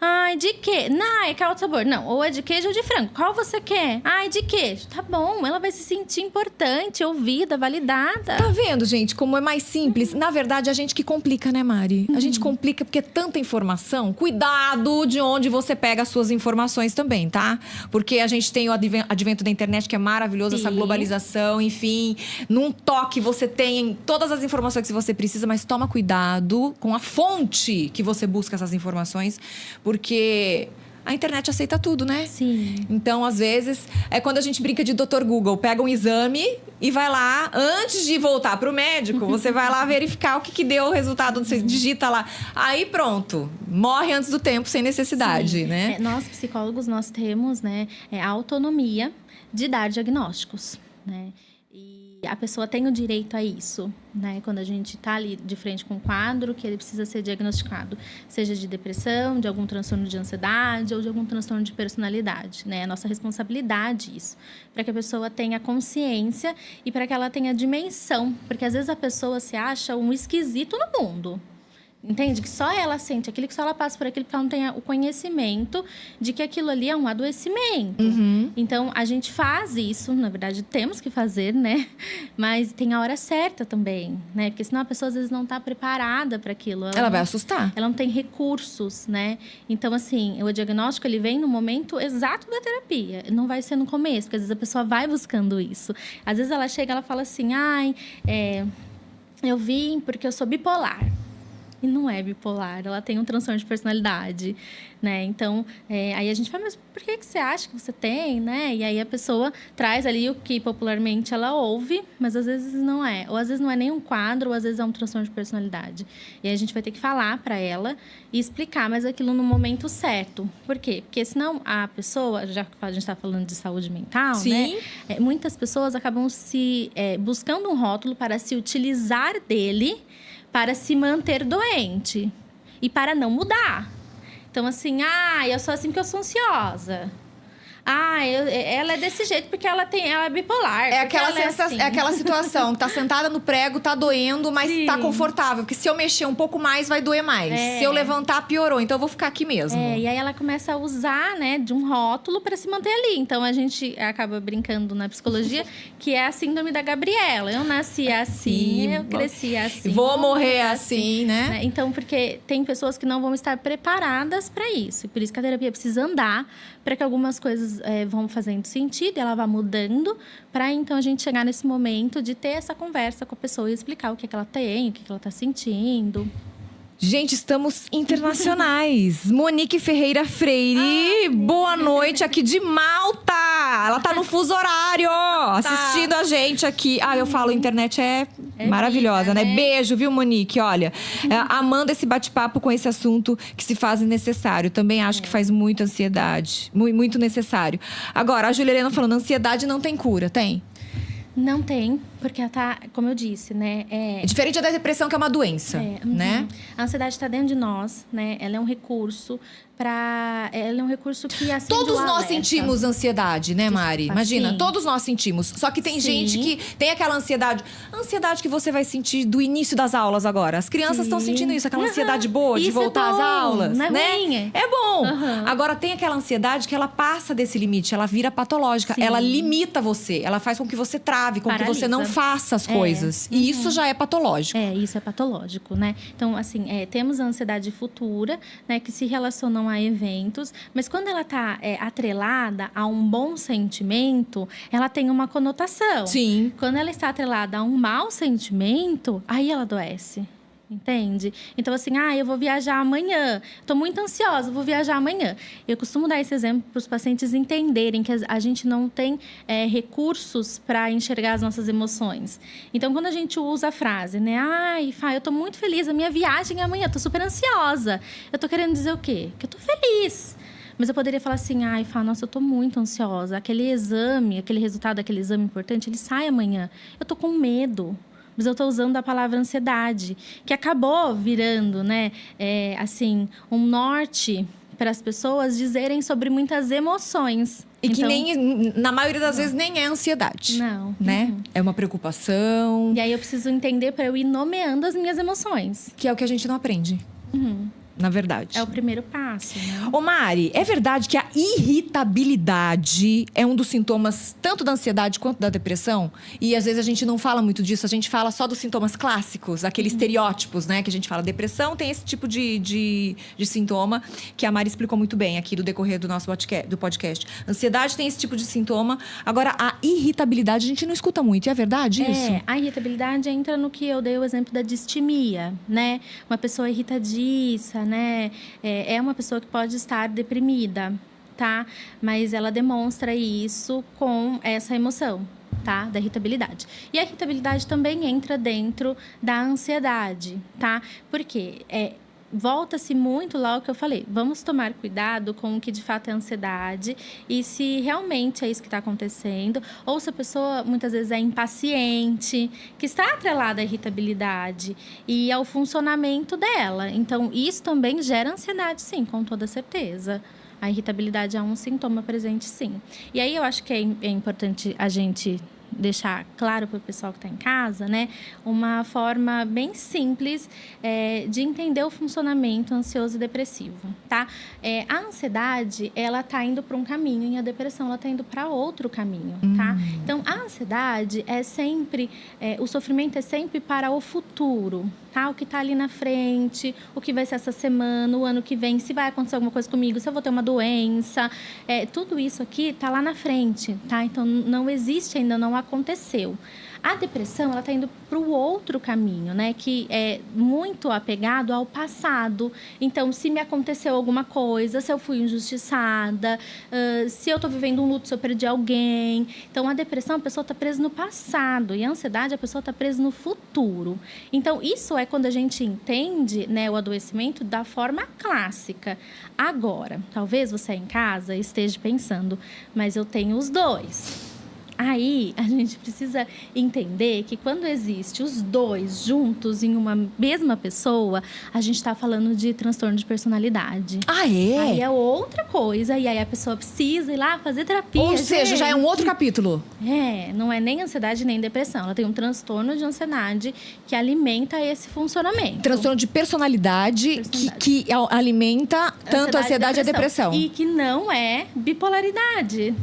Ai, de quê? Não, é qual sabor? Não, ou é de queijo ou de frango. Qual você quer? Ai, de queijo. Tá bom, ela vai se sentir importante, ouvida, validada. Tá vendo, gente, como é mais simples? Na verdade, a gente que complica, né, Mari? A gente complica porque é tanta informação. Cuidado de onde você pega as suas informações também, tá? Porque a gente tem o advento da internet, que é maravilhoso, essa Sim. globalização, enfim. Num toque você tem todas as informações que você precisa, mas toma cuidado com a fonte que você busca essas informações, porque a internet aceita tudo, né? Sim. Então, às vezes, é quando a gente brinca de Dr. Google. Pega um exame e vai lá, antes de voltar pro médico, você vai lá verificar o que deu o resultado, você digita lá. Aí, pronto. Morre antes do tempo, sem necessidade, Sim. né? Nós, psicólogos, nós temos, né, a autonomia de dar diagnósticos, né? E a pessoa tem o direito a isso, né? Quando a gente está ali de frente com um quadro que ele precisa ser diagnosticado, seja de depressão, de algum transtorno de ansiedade ou de algum transtorno de personalidade, né? É nossa responsabilidade isso, para que a pessoa tenha consciência e para que ela tenha dimensão, porque às vezes a pessoa se acha um esquisito no mundo. Entende? Que só ela sente aquilo, que só ela passa por aquilo, porque ela não tem o conhecimento de que aquilo ali é um adoecimento. Então, a gente faz isso, na verdade, temos que fazer, né? Mas tem a hora certa também, né? Porque senão a pessoa, às vezes, não está preparada para aquilo. Ela vai assustar. Ela não tem recursos, né? Então, assim, o diagnóstico, ele vem no momento exato da terapia. Não vai ser no começo, porque às vezes a pessoa vai buscando isso. Às vezes ela chega, ela fala assim, eu vim porque eu sou bipolar. E não é bipolar, ela tem um transtorno de personalidade, né? Então, aí a gente fala, mas por que você acha que você tem, né? E aí a pessoa traz ali o que popularmente ela ouve, mas às vezes não é. Ou às vezes não é nem um quadro, ou às vezes é um transtorno de personalidade. E aí a gente vai ter que falar para ela e explicar, mas aquilo no momento certo. Por quê? Porque senão a pessoa, já que a gente está falando de saúde mental, Sim. né? Muitas pessoas acabam buscando um rótulo para se utilizar dele para se manter doente e para não mudar. Então, assim, eu sou assim porque eu sou ansiosa. ela é desse jeito porque ela é bipolar. É aquela ela sensação, assim. é aquela situação que tá sentada no prego, tá doendo, mas Sim. tá confortável. Porque se eu mexer um pouco mais, vai doer mais. Se eu levantar, piorou. Então eu vou ficar aqui mesmo. E aí ela começa a usar, né, de um rótulo para se manter ali. Então a gente acaba brincando na psicologia que é a síndrome da Gabriela. Eu nasci assim, eu cresci assim. Vou morrer assim, né? Então, porque tem pessoas que não vão estar preparadas para isso. E por isso que a terapia precisa andar, para que algumas coisas vão fazendo sentido, e ela vai mudando, para então a gente chegar nesse momento de ter essa conversa com a pessoa e explicar o que ela tem, o que ela está sentindo. Gente, estamos internacionais. Monique Ferreira Freire, boa noite, aqui de Malta. Ela tá no fuso horário, assistindo a gente aqui. Eu falo, a internet é maravilhosa, vida, né? Beijo, viu, Monique? Olha, amando esse bate-papo com esse assunto que se faz necessário. Também acho que faz muita ansiedade, muito necessário. Agora, a Júlia Helena falando, ansiedade não tem cura, tem? Não tem, porque ela tá, como eu disse, né? É diferente da depressão, que é uma doença, né? A ansiedade está dentro de nós, né? Ela é um recurso ela é um recurso que acende Todos o nós alerta. sentimos ansiedade, né, Mari? Imagina, sim. todos nós sentimos. Só que tem gente que tem aquela ansiedade. Ansiedade que você vai sentir do início das aulas agora. As crianças estão sentindo isso, aquela ansiedade boa de isso voltar às aulas, não é né? ruim. É bom. Agora tem aquela ansiedade que ela passa desse limite, ela vira patológica, Sim. ela limita você, ela faz com que você trave, com que você não faça as coisas. E isso já é patológico. Isso é patológico, né? Então, assim, temos a ansiedade futura, né, que se relacionam a eventos, mas quando ela está atrelada a um bom sentimento, ela tem uma conotação. Sim. Quando ela está atrelada a um mau sentimento, aí ela adoece. Entende? Então, assim, eu vou viajar amanhã. Estou muito ansiosa, vou viajar amanhã. Eu costumo dar esse exemplo para os pacientes entenderem que a gente não tem recursos para enxergar as nossas emoções. Então, quando a gente usa a frase, né? Fá, eu estou muito feliz, a minha viagem é amanhã, estou super ansiosa. Eu estou querendo dizer o quê? Que eu estou feliz. Mas eu poderia falar assim, Fá, nossa, eu estou muito ansiosa. Aquele resultado daquele exame importante, ele sai amanhã. Eu estou com medo. Mas eu estou usando a palavra ansiedade, que acabou virando, né, um norte para as pessoas dizerem sobre muitas emoções. E que na maioria das vezes, nem é ansiedade. Não. Né? É uma preocupação. E aí eu preciso entender para eu ir nomeando as minhas emoções. Que é o que a gente não aprende. Na verdade. É o primeiro passo, né? Ô Mari, é verdade que a irritabilidade é um dos sintomas tanto da ansiedade quanto da depressão? E às vezes a gente não fala muito disso, a gente fala só dos sintomas clássicos, aqueles estereótipos, né? Que a gente fala, depressão tem esse tipo de sintoma, que a Mari explicou muito bem aqui do decorrer do nosso podcast. Ansiedade tem esse tipo de sintoma. Agora, a irritabilidade a gente não escuta muito, é verdade isso? A irritabilidade entra no que eu dei o exemplo da distimia, né? Uma pessoa irritadiça, né? É uma pessoa que pode estar deprimida, tá? Mas ela demonstra isso com essa emoção, tá? Da irritabilidade. E a irritabilidade também entra dentro da ansiedade, tá? Porque volta-se muito lá o que eu falei. Vamos tomar cuidado com o que de fato é ansiedade e se realmente é isso que está acontecendo. Ou se a pessoa muitas vezes é impaciente, que está atrelada à irritabilidade e ao funcionamento dela. Então, isso também gera ansiedade, sim, com toda certeza. A irritabilidade é um sintoma presente, sim. E aí eu acho que é importante a gente deixar claro para o pessoal que está em casa, né, uma forma bem simples de entender o funcionamento ansioso e depressivo, tá? A ansiedade, ela está indo para um caminho e a depressão, ela está indo para outro caminho, tá? Então, a ansiedade é sempre, o sofrimento é sempre para o futuro, tá? O que está ali na frente, o que vai ser essa semana, o ano que vem, se vai acontecer alguma coisa comigo, se eu vou ter uma doença, tudo isso aqui está lá na frente, tá? Então, não existe ainda, não aconteceu. A depressão, ela está indo para o outro caminho, né? Que é muito apegado ao passado. Então, se me aconteceu alguma coisa, se eu fui injustiçada, se eu estou vivendo um luto, se eu perdi alguém. Então, a depressão, a pessoa está presa no passado. E a ansiedade, a pessoa está presa no futuro. Então, isso é quando a gente entende, né, o adoecimento da forma clássica. Agora, talvez você em casa esteja pensando, mas eu tenho os dois. Aí, a gente precisa entender que quando existe os dois juntos em uma mesma pessoa, a gente está falando de transtorno de personalidade. Ah, é? Aí é outra coisa, e aí a pessoa precisa ir lá fazer terapia. Ou seja, já é um outro capítulo. Não é nem ansiedade nem depressão. Ela tem um transtorno de ansiedade que alimenta esse funcionamento. Transtorno de personalidade. Que alimenta tanto a ansiedade e a depressão. E que não é bipolaridade.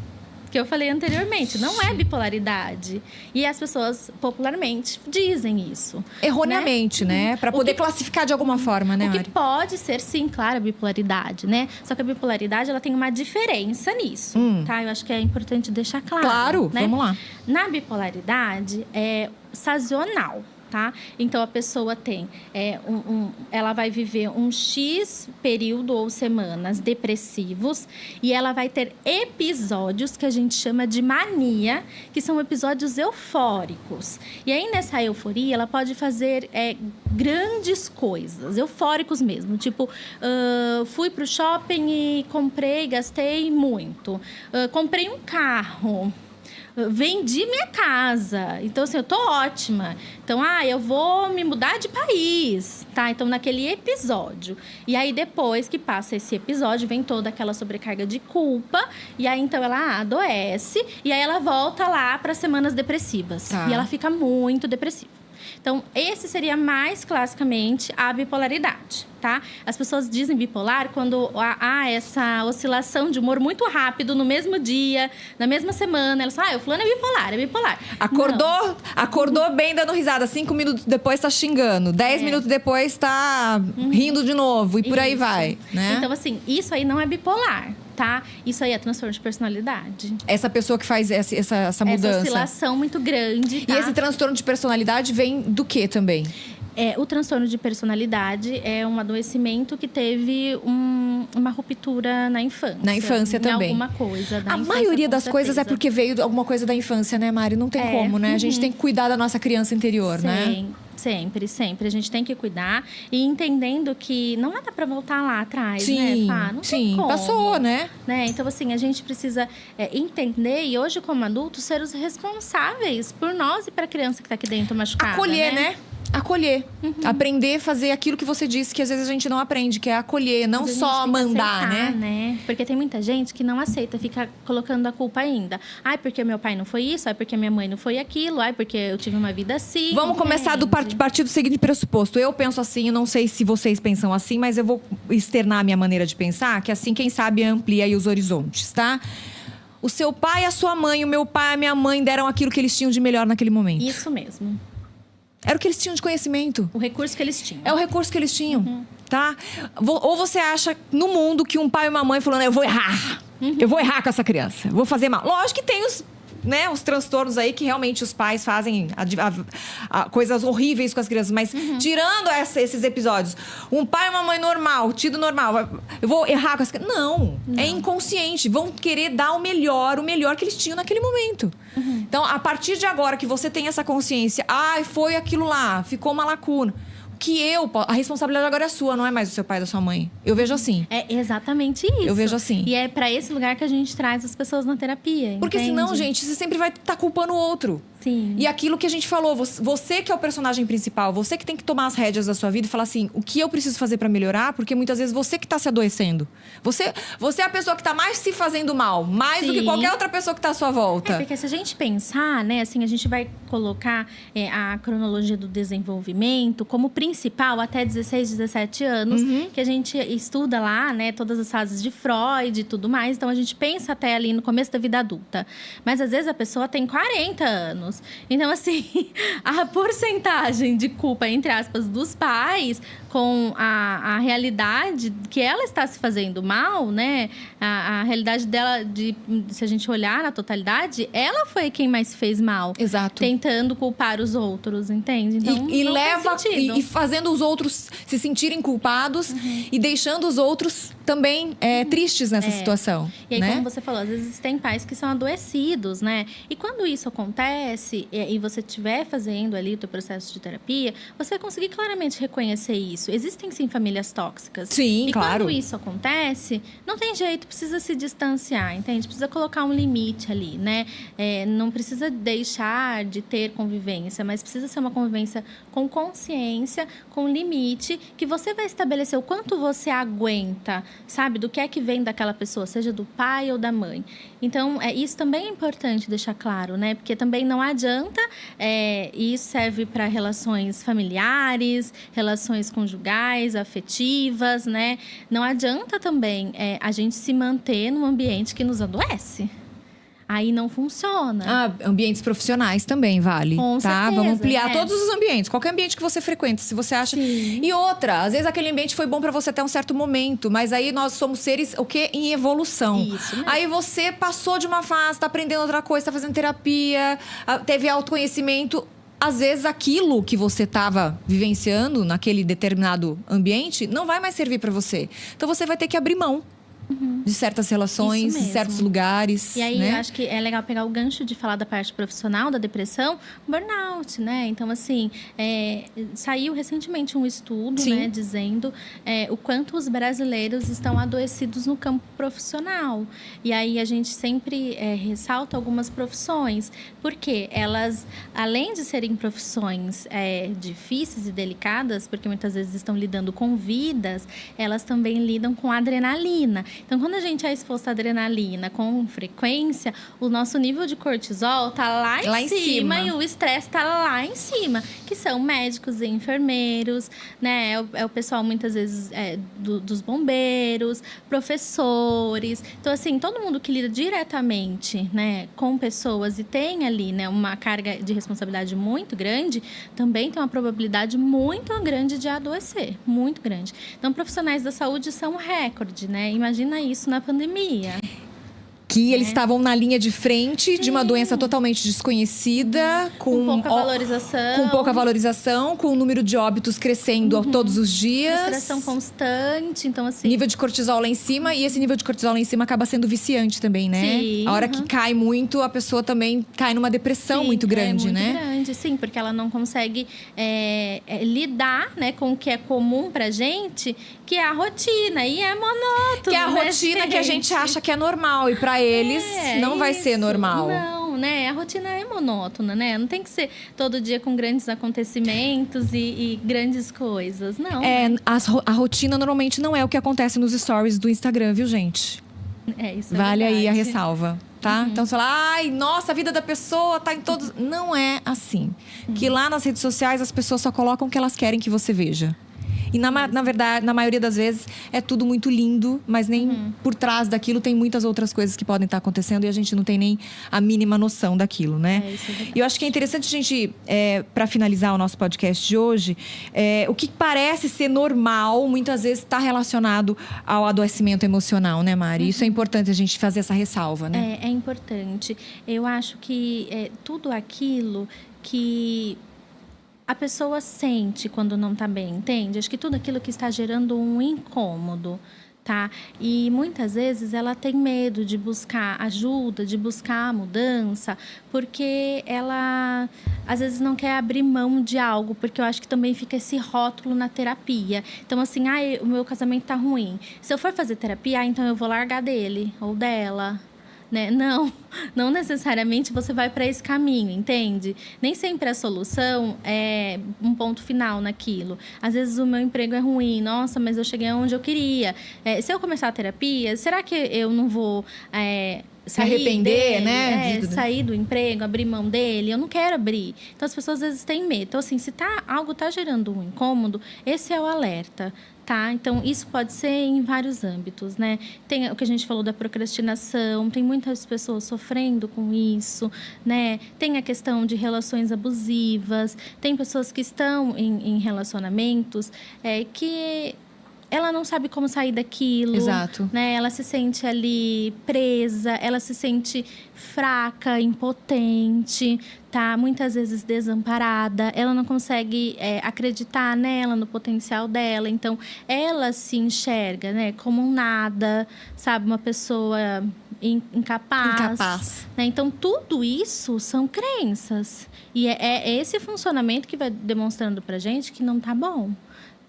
Que eu falei anteriormente, não é bipolaridade. E as pessoas popularmente dizem isso. Erroneamente, né? Para poder classificar de alguma forma, né, O Mari? que pode ser, sim, claro, a bipolaridade, né? Só que a bipolaridade, ela tem uma diferença nisso, tá? Eu acho que é importante deixar claro. Claro, né? vamos lá. Na bipolaridade, é sazonal. Tá? Então, a pessoa tem, ela vai viver um X período ou semanas depressivos e ela vai ter episódios que a gente chama de mania, que são episódios eufóricos. E aí, nessa euforia, ela pode fazer grandes coisas, eufóricos mesmo. Tipo, fui pro shopping e gastei muito. Comprei um carro. Vendi minha casa. Então, assim, eu tô ótima. Então, eu vou me mudar de país, tá? Então, naquele episódio. E aí, depois que passa esse episódio, vem toda aquela sobrecarga de culpa. E aí, então, ela adoece. E aí, ela volta lá para semanas depressivas. Tá. E ela fica muito depressiva. Então, esse seria mais classicamente a bipolaridade, tá? As pessoas dizem bipolar quando há essa oscilação de humor muito rápido no mesmo dia, na mesma semana. Elas falam, o fulano é bipolar. Acordou bem dando risada. 5 minutos depois tá xingando. 10 minutos depois tá rindo de novo. E por aí vai, né? Então, assim, isso aí não é bipolar, tá? Isso aí é transtorno de personalidade. Essa pessoa que faz essa mudança. Essa oscilação muito grande, tá? E esse transtorno de personalidade vem do que também? O transtorno de personalidade é um adoecimento que teve uma ruptura na infância. Na infância também. Alguma coisa da A infância, maioria com das coisas é certeza. porque veio alguma coisa da infância, né, Mari? Não tem como, né? A gente tem que cuidar da nossa criança interior, né? Sempre. A gente tem que cuidar e entendendo que não dá pra voltar lá atrás, Sim, né, Fá? Não tem sim, como, passou, né? Então, assim, a gente precisa entender e hoje, como adultos, ser os responsáveis por nós e pra criança que tá aqui dentro machucada, Acolher, né? Acolher. Aprender a fazer aquilo que você disse, que às vezes a gente não aprende, que é acolher, não Mas a só gente tem que mandar, aceitar, né? Porque tem muita gente que não aceita, fica colocando a culpa ainda. Ai, porque meu pai não foi isso, ai, porque minha mãe não foi aquilo, ai, porque eu tive uma vida assim. Vamos começar do partir do seguinte pressuposto. Eu penso assim, eu não sei se vocês pensam assim, mas eu vou externar a minha maneira de pensar, que assim, quem sabe amplia aí os horizontes, tá? O seu pai, a sua mãe, o meu pai, a minha mãe deram aquilo que eles tinham de melhor naquele momento. Isso mesmo. Era o que eles tinham de conhecimento. O recurso que eles tinham. É o recurso que eles tinham, tá? Ou você acha no mundo que um pai e uma mãe falando, eu vou errar. Eu vou errar com essa criança. Vou fazer mal. Lógico que tem os transtornos aí que realmente os pais fazem coisas horríveis com as crianças. Mas tirando esses episódios, um pai e uma mãe normal, tido normal, eu vou errar com as crianças. Não, é inconsciente. Vão querer dar o melhor que eles tinham naquele momento. Então, a partir de agora que você tem essa consciência, foi aquilo lá, ficou uma lacuna. A responsabilidade agora é sua, não é mais do seu pai e da sua mãe. Eu vejo assim. É exatamente isso. Eu vejo assim. E é pra esse lugar que a gente traz as pessoas na terapia, Porque entende? senão, gente, você sempre vai estar culpando o outro. Sim. E aquilo que a gente falou, você que é o personagem principal, você que tem que tomar as rédeas da sua vida e falar assim, o que eu preciso fazer pra melhorar? Porque muitas vezes você que tá se adoecendo. Você é a pessoa que tá mais se fazendo mal, mais do que qualquer outra pessoa que tá à sua volta. Porque se a gente pensar, né, assim, a gente vai colocar a cronologia do desenvolvimento como principal até 16, 17 anos, que a gente estuda lá, né, todas as fases de Freud e tudo mais. Então, a gente pensa até ali no começo da vida adulta. Mas, às vezes, a pessoa tem 40 anos. Então, assim, a porcentagem de culpa, entre aspas, dos pais com a realidade que ela está se fazendo mal, né? A realidade dela, se a gente olhar na totalidade, ela foi quem mais se fez mal. Exato. Tentando culpar os outros, entende? Então, e não leva faz sentido. e fazendo os outros se sentirem culpados e deixando os outros também tristes nessa situação. E aí, né? como você falou, às vezes tem pais que são adoecidos, né? E quando isso acontece, conhece e você estiver fazendo ali o teu processo de terapia, você vai conseguir claramente reconhecer isso. Existem, sim, famílias tóxicas. Sim, e claro. quando isso acontece, não tem jeito, precisa se distanciar, entende? Precisa colocar um limite ali, né? Não precisa deixar de ter convivência, mas precisa ser uma convivência com consciência, com limite, que você vai estabelecer o quanto você aguenta, sabe? Do que é que vem daquela pessoa, seja do pai ou da mãe. Então, isso também é importante deixar claro, né? Porque também não adianta, e isso serve para relações familiares, relações conjugais, afetivas, né? Não adianta também a gente se manter num ambiente que nos adoece. Aí não funciona. Ambientes profissionais também vale. Com tá? certeza, Vamos ampliar todos os ambientes. Qualquer ambiente que você frequenta, se você acha. Sim. E outra, às vezes aquele ambiente foi bom pra você até um certo momento, mas aí nós somos seres o quê? Em evolução. Isso mesmo. Aí você passou de uma fase, tá aprendendo outra coisa, tá fazendo terapia, teve autoconhecimento. Às vezes aquilo que você estava vivenciando naquele determinado ambiente não vai mais servir pra você. Então você vai ter que abrir mão. De certas relações, de certos lugares. E aí, né? eu acho que é legal pegar o gancho de falar da parte profissional, da depressão, burnout, né? Então, assim, saiu recentemente um estudo, né, dizendo o quanto os brasileiros estão adoecidos no campo profissional. E aí, a gente sempre ressalta algumas profissões, porque elas, além de serem profissões difíceis e delicadas, porque muitas vezes estão lidando com vidas, elas também lidam com adrenalina. Então, quando a gente é exposto à adrenalina com frequência, o nosso nível de cortisol tá lá em cima e o estresse tá lá em cima, que são médicos e enfermeiros, né? É o pessoal, muitas vezes, dos bombeiros, professores. Então, assim, todo mundo que lida diretamente, né, com pessoas e tem ali, né, uma carga de responsabilidade muito grande, também tem uma probabilidade muito grande de adoecer, muito grande. Então, profissionais da saúde são recorde, né? Imagina isso na pandemia. Que eles estavam na linha de frente de uma doença totalmente desconhecida, com pouca valorização, com o número de óbitos crescendo todos os dias. Frustração constante, então assim... Nível de cortisol lá em cima, e esse nível de cortisol lá em cima acaba sendo viciante também, né? Sim, a hora que cai muito, a pessoa também cai numa depressão muito grande, né? Muito grande, sim, porque ela não consegue lidar, né, com o que é comum pra gente, que é a rotina, e é monótono. Que é a rotina que a gente acha que é normal, e pra eles não vai ser normal. Não, né? A rotina é monótona, né? Não tem que ser todo dia com grandes acontecimentos e grandes coisas, não. A rotina normalmente não é o que acontece nos stories do Instagram, viu, gente? Isso é vale verdade. aí a ressalva, tá? Então você fala, ai, nossa, a vida da pessoa tá em todos... Não é assim. Que lá nas redes sociais as pessoas só colocam o que elas querem que você veja. E na verdade, na maioria das vezes, é tudo muito lindo, mas nem por trás daquilo tem muitas outras coisas que podem estar acontecendo e a gente não tem nem a mínima noção daquilo, né? Isso é verdade. E eu acho que é interessante a gente, para finalizar o nosso podcast de hoje, o que parece ser normal, muitas vezes está relacionado ao adoecimento emocional, né, Mari? Isso é importante a gente fazer essa ressalva, né? É importante. Eu acho que tudo aquilo que a pessoa sente quando não está bem, entende? Acho que tudo aquilo que está gerando um incômodo, tá? E muitas vezes ela tem medo de buscar ajuda, de buscar a mudança, porque ela às vezes não quer abrir mão de algo, porque eu acho que também fica esse rótulo na terapia. Então, assim, o meu casamento tá ruim. Se eu for fazer terapia, então eu vou largar dele ou dela. Né? Não necessariamente você vai para esse caminho, entende? Nem sempre a solução é um ponto final naquilo. Às vezes o meu emprego é ruim, nossa, mas eu cheguei onde eu queria. Se eu começar a terapia, será que eu não vou se arrepender, dele, né? Sair do emprego, abrir mão dele? Eu não quero abrir. Então as pessoas às vezes têm medo. Então, assim, se algo tá gerando um incômodo, esse é o alerta. Tá? Então, isso pode ser em vários âmbitos, né? Tem o que a gente falou da procrastinação, tem muitas pessoas sofrendo com isso, né? Tem a questão de relações abusivas, tem pessoas que estão em relacionamentos que ela não sabe como sair daquilo. Exato. Né? Ela se sente ali presa, ela se sente fraca, impotente, tá? Muitas vezes desamparada. Ela não consegue acreditar nela, no potencial dela. Então, ela se enxerga, né, como um nada, sabe? Uma pessoa incapaz. Né? Então, tudo isso são crenças. E é esse funcionamento que vai demonstrando pra gente que não tá bom.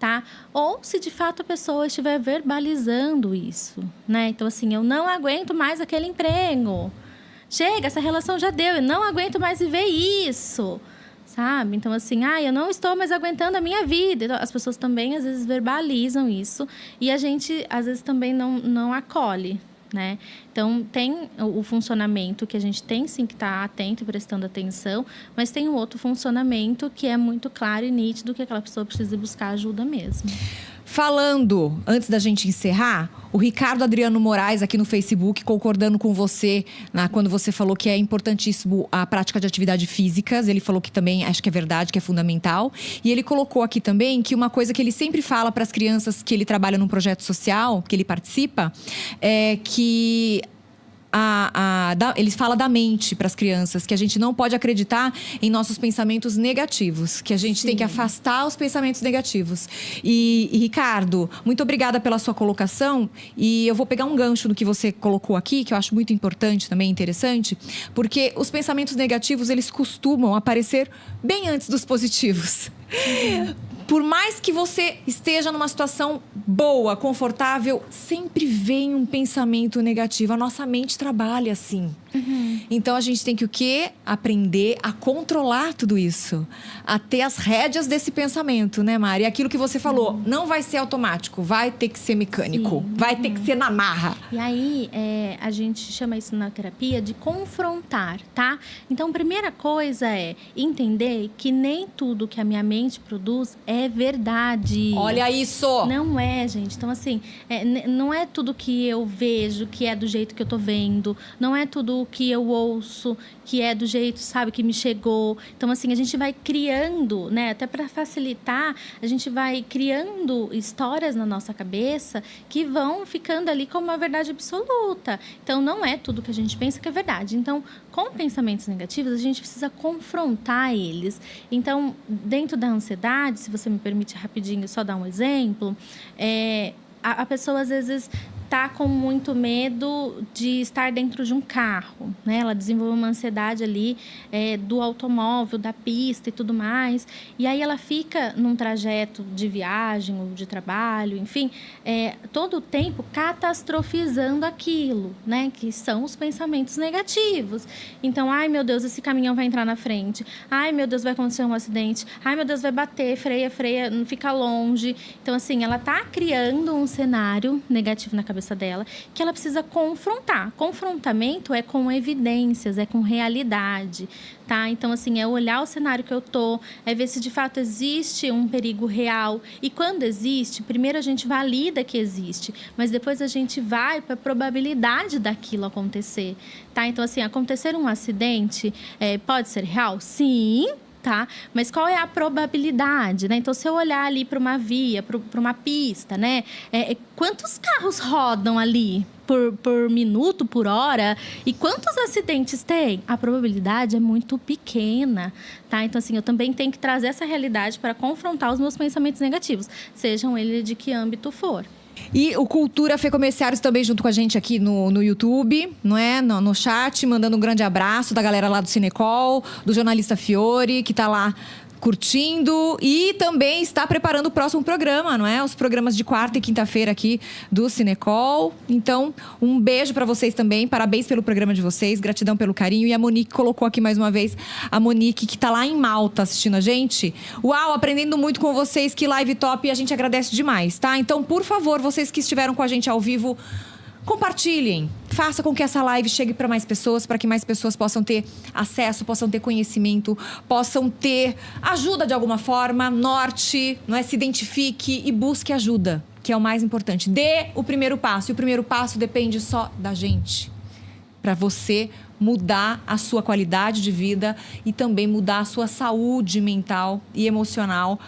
Tá? Ou se de fato a pessoa estiver verbalizando isso, né? Então, assim, eu não aguento mais aquele emprego. Chega, essa relação já deu, eu não aguento mais viver isso, sabe? Então, assim, eu não estou mais aguentando a minha vida. Então, as pessoas também, às vezes, verbalizam isso. E a gente, às vezes, também não acolhe, né? Então, tem o funcionamento que a gente tem, sim, que estar atento e prestando atenção, mas tem um outro funcionamento que é muito claro e nítido que aquela pessoa precisa buscar ajuda mesmo. Falando, antes da gente encerrar, o Ricardo Adriano Moraes aqui no Facebook, concordando com você, quando você falou que é importantíssimo a prática de atividades físicas. Ele falou que também, acho que é verdade, que é fundamental. E ele colocou aqui também que uma coisa que ele sempre fala para as crianças que ele trabalha num projeto social, que ele participa, é que ele fala da mente para as crianças, que a gente não pode acreditar em nossos pensamentos negativos, que a gente tem que afastar os pensamentos negativos. E, Ricardo, muito obrigada pela sua colocação. E eu vou pegar um gancho no que você colocou aqui, que eu acho muito importante também, interessante, porque os pensamentos negativos, eles costumam aparecer bem antes dos positivos. Por mais que você esteja numa situação boa, confortável, sempre vem um pensamento negativo. A nossa mente trabalha assim. Então, a gente tem que o quê? Aprender a controlar tudo isso. A ter as rédeas desse pensamento, né, Mari? Aquilo que você falou, não vai ser automático. Vai ter que ser mecânico. Vai ter que ser na marra. E aí, a gente chama isso na terapia de confrontar, tá? Então, a primeira coisa é entender que nem tudo que a minha mente produz é verdade. Olha isso! Não é, gente. Então, assim, não é tudo que eu vejo que é do jeito que eu tô vendo. Não é tudo que eu ouço que é do jeito, sabe, que me chegou. Então, assim, a gente vai criando, né? Até para facilitar, a gente vai criando histórias na nossa cabeça que vão ficando ali como uma verdade absoluta. Então, não é tudo que a gente pensa que é verdade. Então, com pensamentos negativos, a gente precisa confrontar eles. Então, dentro da ansiedade, se você me permite rapidinho só dar um exemplo, a pessoa às vezes está com muito medo de estar dentro de um carro, né? Ela desenvolveu uma ansiedade ali do automóvel, da pista e tudo mais. E aí ela fica num trajeto de viagem ou de trabalho, enfim, todo o tempo catastrofizando aquilo, né? Que são os pensamentos negativos. Então, ai meu Deus, esse caminhão vai entrar na frente. Ai meu Deus, vai acontecer um acidente. Ai meu Deus, vai bater, freia, não fica longe. Então, assim, ela está criando um cenário negativo na cabeça dela, que ela precisa confrontar. Confrontamento é com evidências, é com realidade, tá? Então, assim, é olhar o cenário que eu tô, é ver se de fato existe um perigo real. E quando existe, primeiro a gente valida que existe, mas depois a gente vai para a probabilidade daquilo acontecer, tá? Então, assim, acontecer um acidente pode ser real? Sim. Tá? Mas qual é a probabilidade, né? Então, se eu olhar ali para uma via, para uma pista, né? Quantos carros rodam ali por minuto, por hora? E quantos acidentes tem? A probabilidade é muito pequena, tá? Então, assim, eu também tenho que trazer essa realidade para confrontar os meus pensamentos negativos, sejam eles de que âmbito for. E o Cultura Fê Comerciários também junto com a gente aqui no YouTube, não é? No chat, mandando um grande abraço da galera lá do Cinecol, do jornalista Fiore, que tá lá curtindo e também está preparando o próximo programa, não é? Os programas de quarta e quinta-feira aqui do Cinecol. Então, um beijo para vocês também. Parabéns pelo programa de vocês. Gratidão pelo carinho. E a Monique colocou aqui mais uma vez. A Monique, que tá lá em Malta assistindo a gente. Uau, aprendendo muito com vocês. Que live top. E a gente agradece demais, tá? Então, por favor, vocês que estiveram com a gente ao vivo, compartilhem, faça com que essa live chegue para mais pessoas, para que mais pessoas possam ter acesso, possam ter conhecimento, possam ter ajuda de alguma forma, norte, não é? Se identifique e busque ajuda, que é o mais importante. Dê o primeiro passo, e o primeiro passo depende só da gente, para você mudar a sua qualidade de vida e também mudar a sua saúde mental e emocional,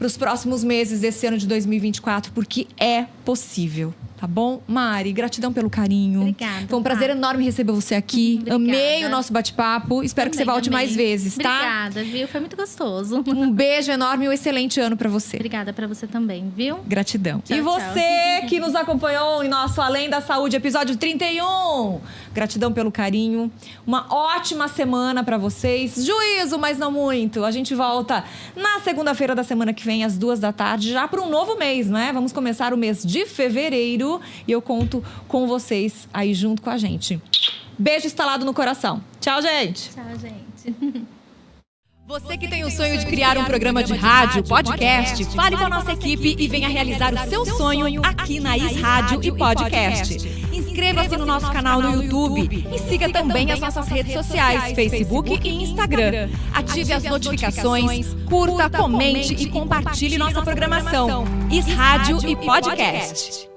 para os próximos meses desse ano de 2024, porque é possível. Tá bom? Mari, gratidão pelo carinho. Obrigada. Foi um prazer enorme receber você aqui. Obrigada. Amei o nosso bate-papo. Espero que você volte mais vezes, tá? Obrigada, viu? Foi muito gostoso. Um beijo enorme e um excelente ano pra você. Obrigada pra você também, viu? Gratidão. Tchau, E você que nos acompanhou em nosso Além da Saúde, episódio 31. Gratidão pelo carinho. Uma ótima semana pra vocês. Juízo, mas não muito. A gente volta na segunda-feira da semana que vem, às 14h, já para um novo mês, né? Vamos começar o mês de fevereiro e eu conto com vocês aí junto com a gente. Beijo instalado no coração. Tchau, gente. Tchau, gente. Você que tem o sonho de criar um programa de rádio, podcast, fale com a nossa equipe e venha realizar o seu sonho aqui na Is Rádio e Podcast. Inscreva-se no nosso canal no YouTube e siga também as nossas redes sociais, Facebook e Instagram. Ative as notificações, curta, comente e compartilhe nossa programação. Is Rádio e Podcast.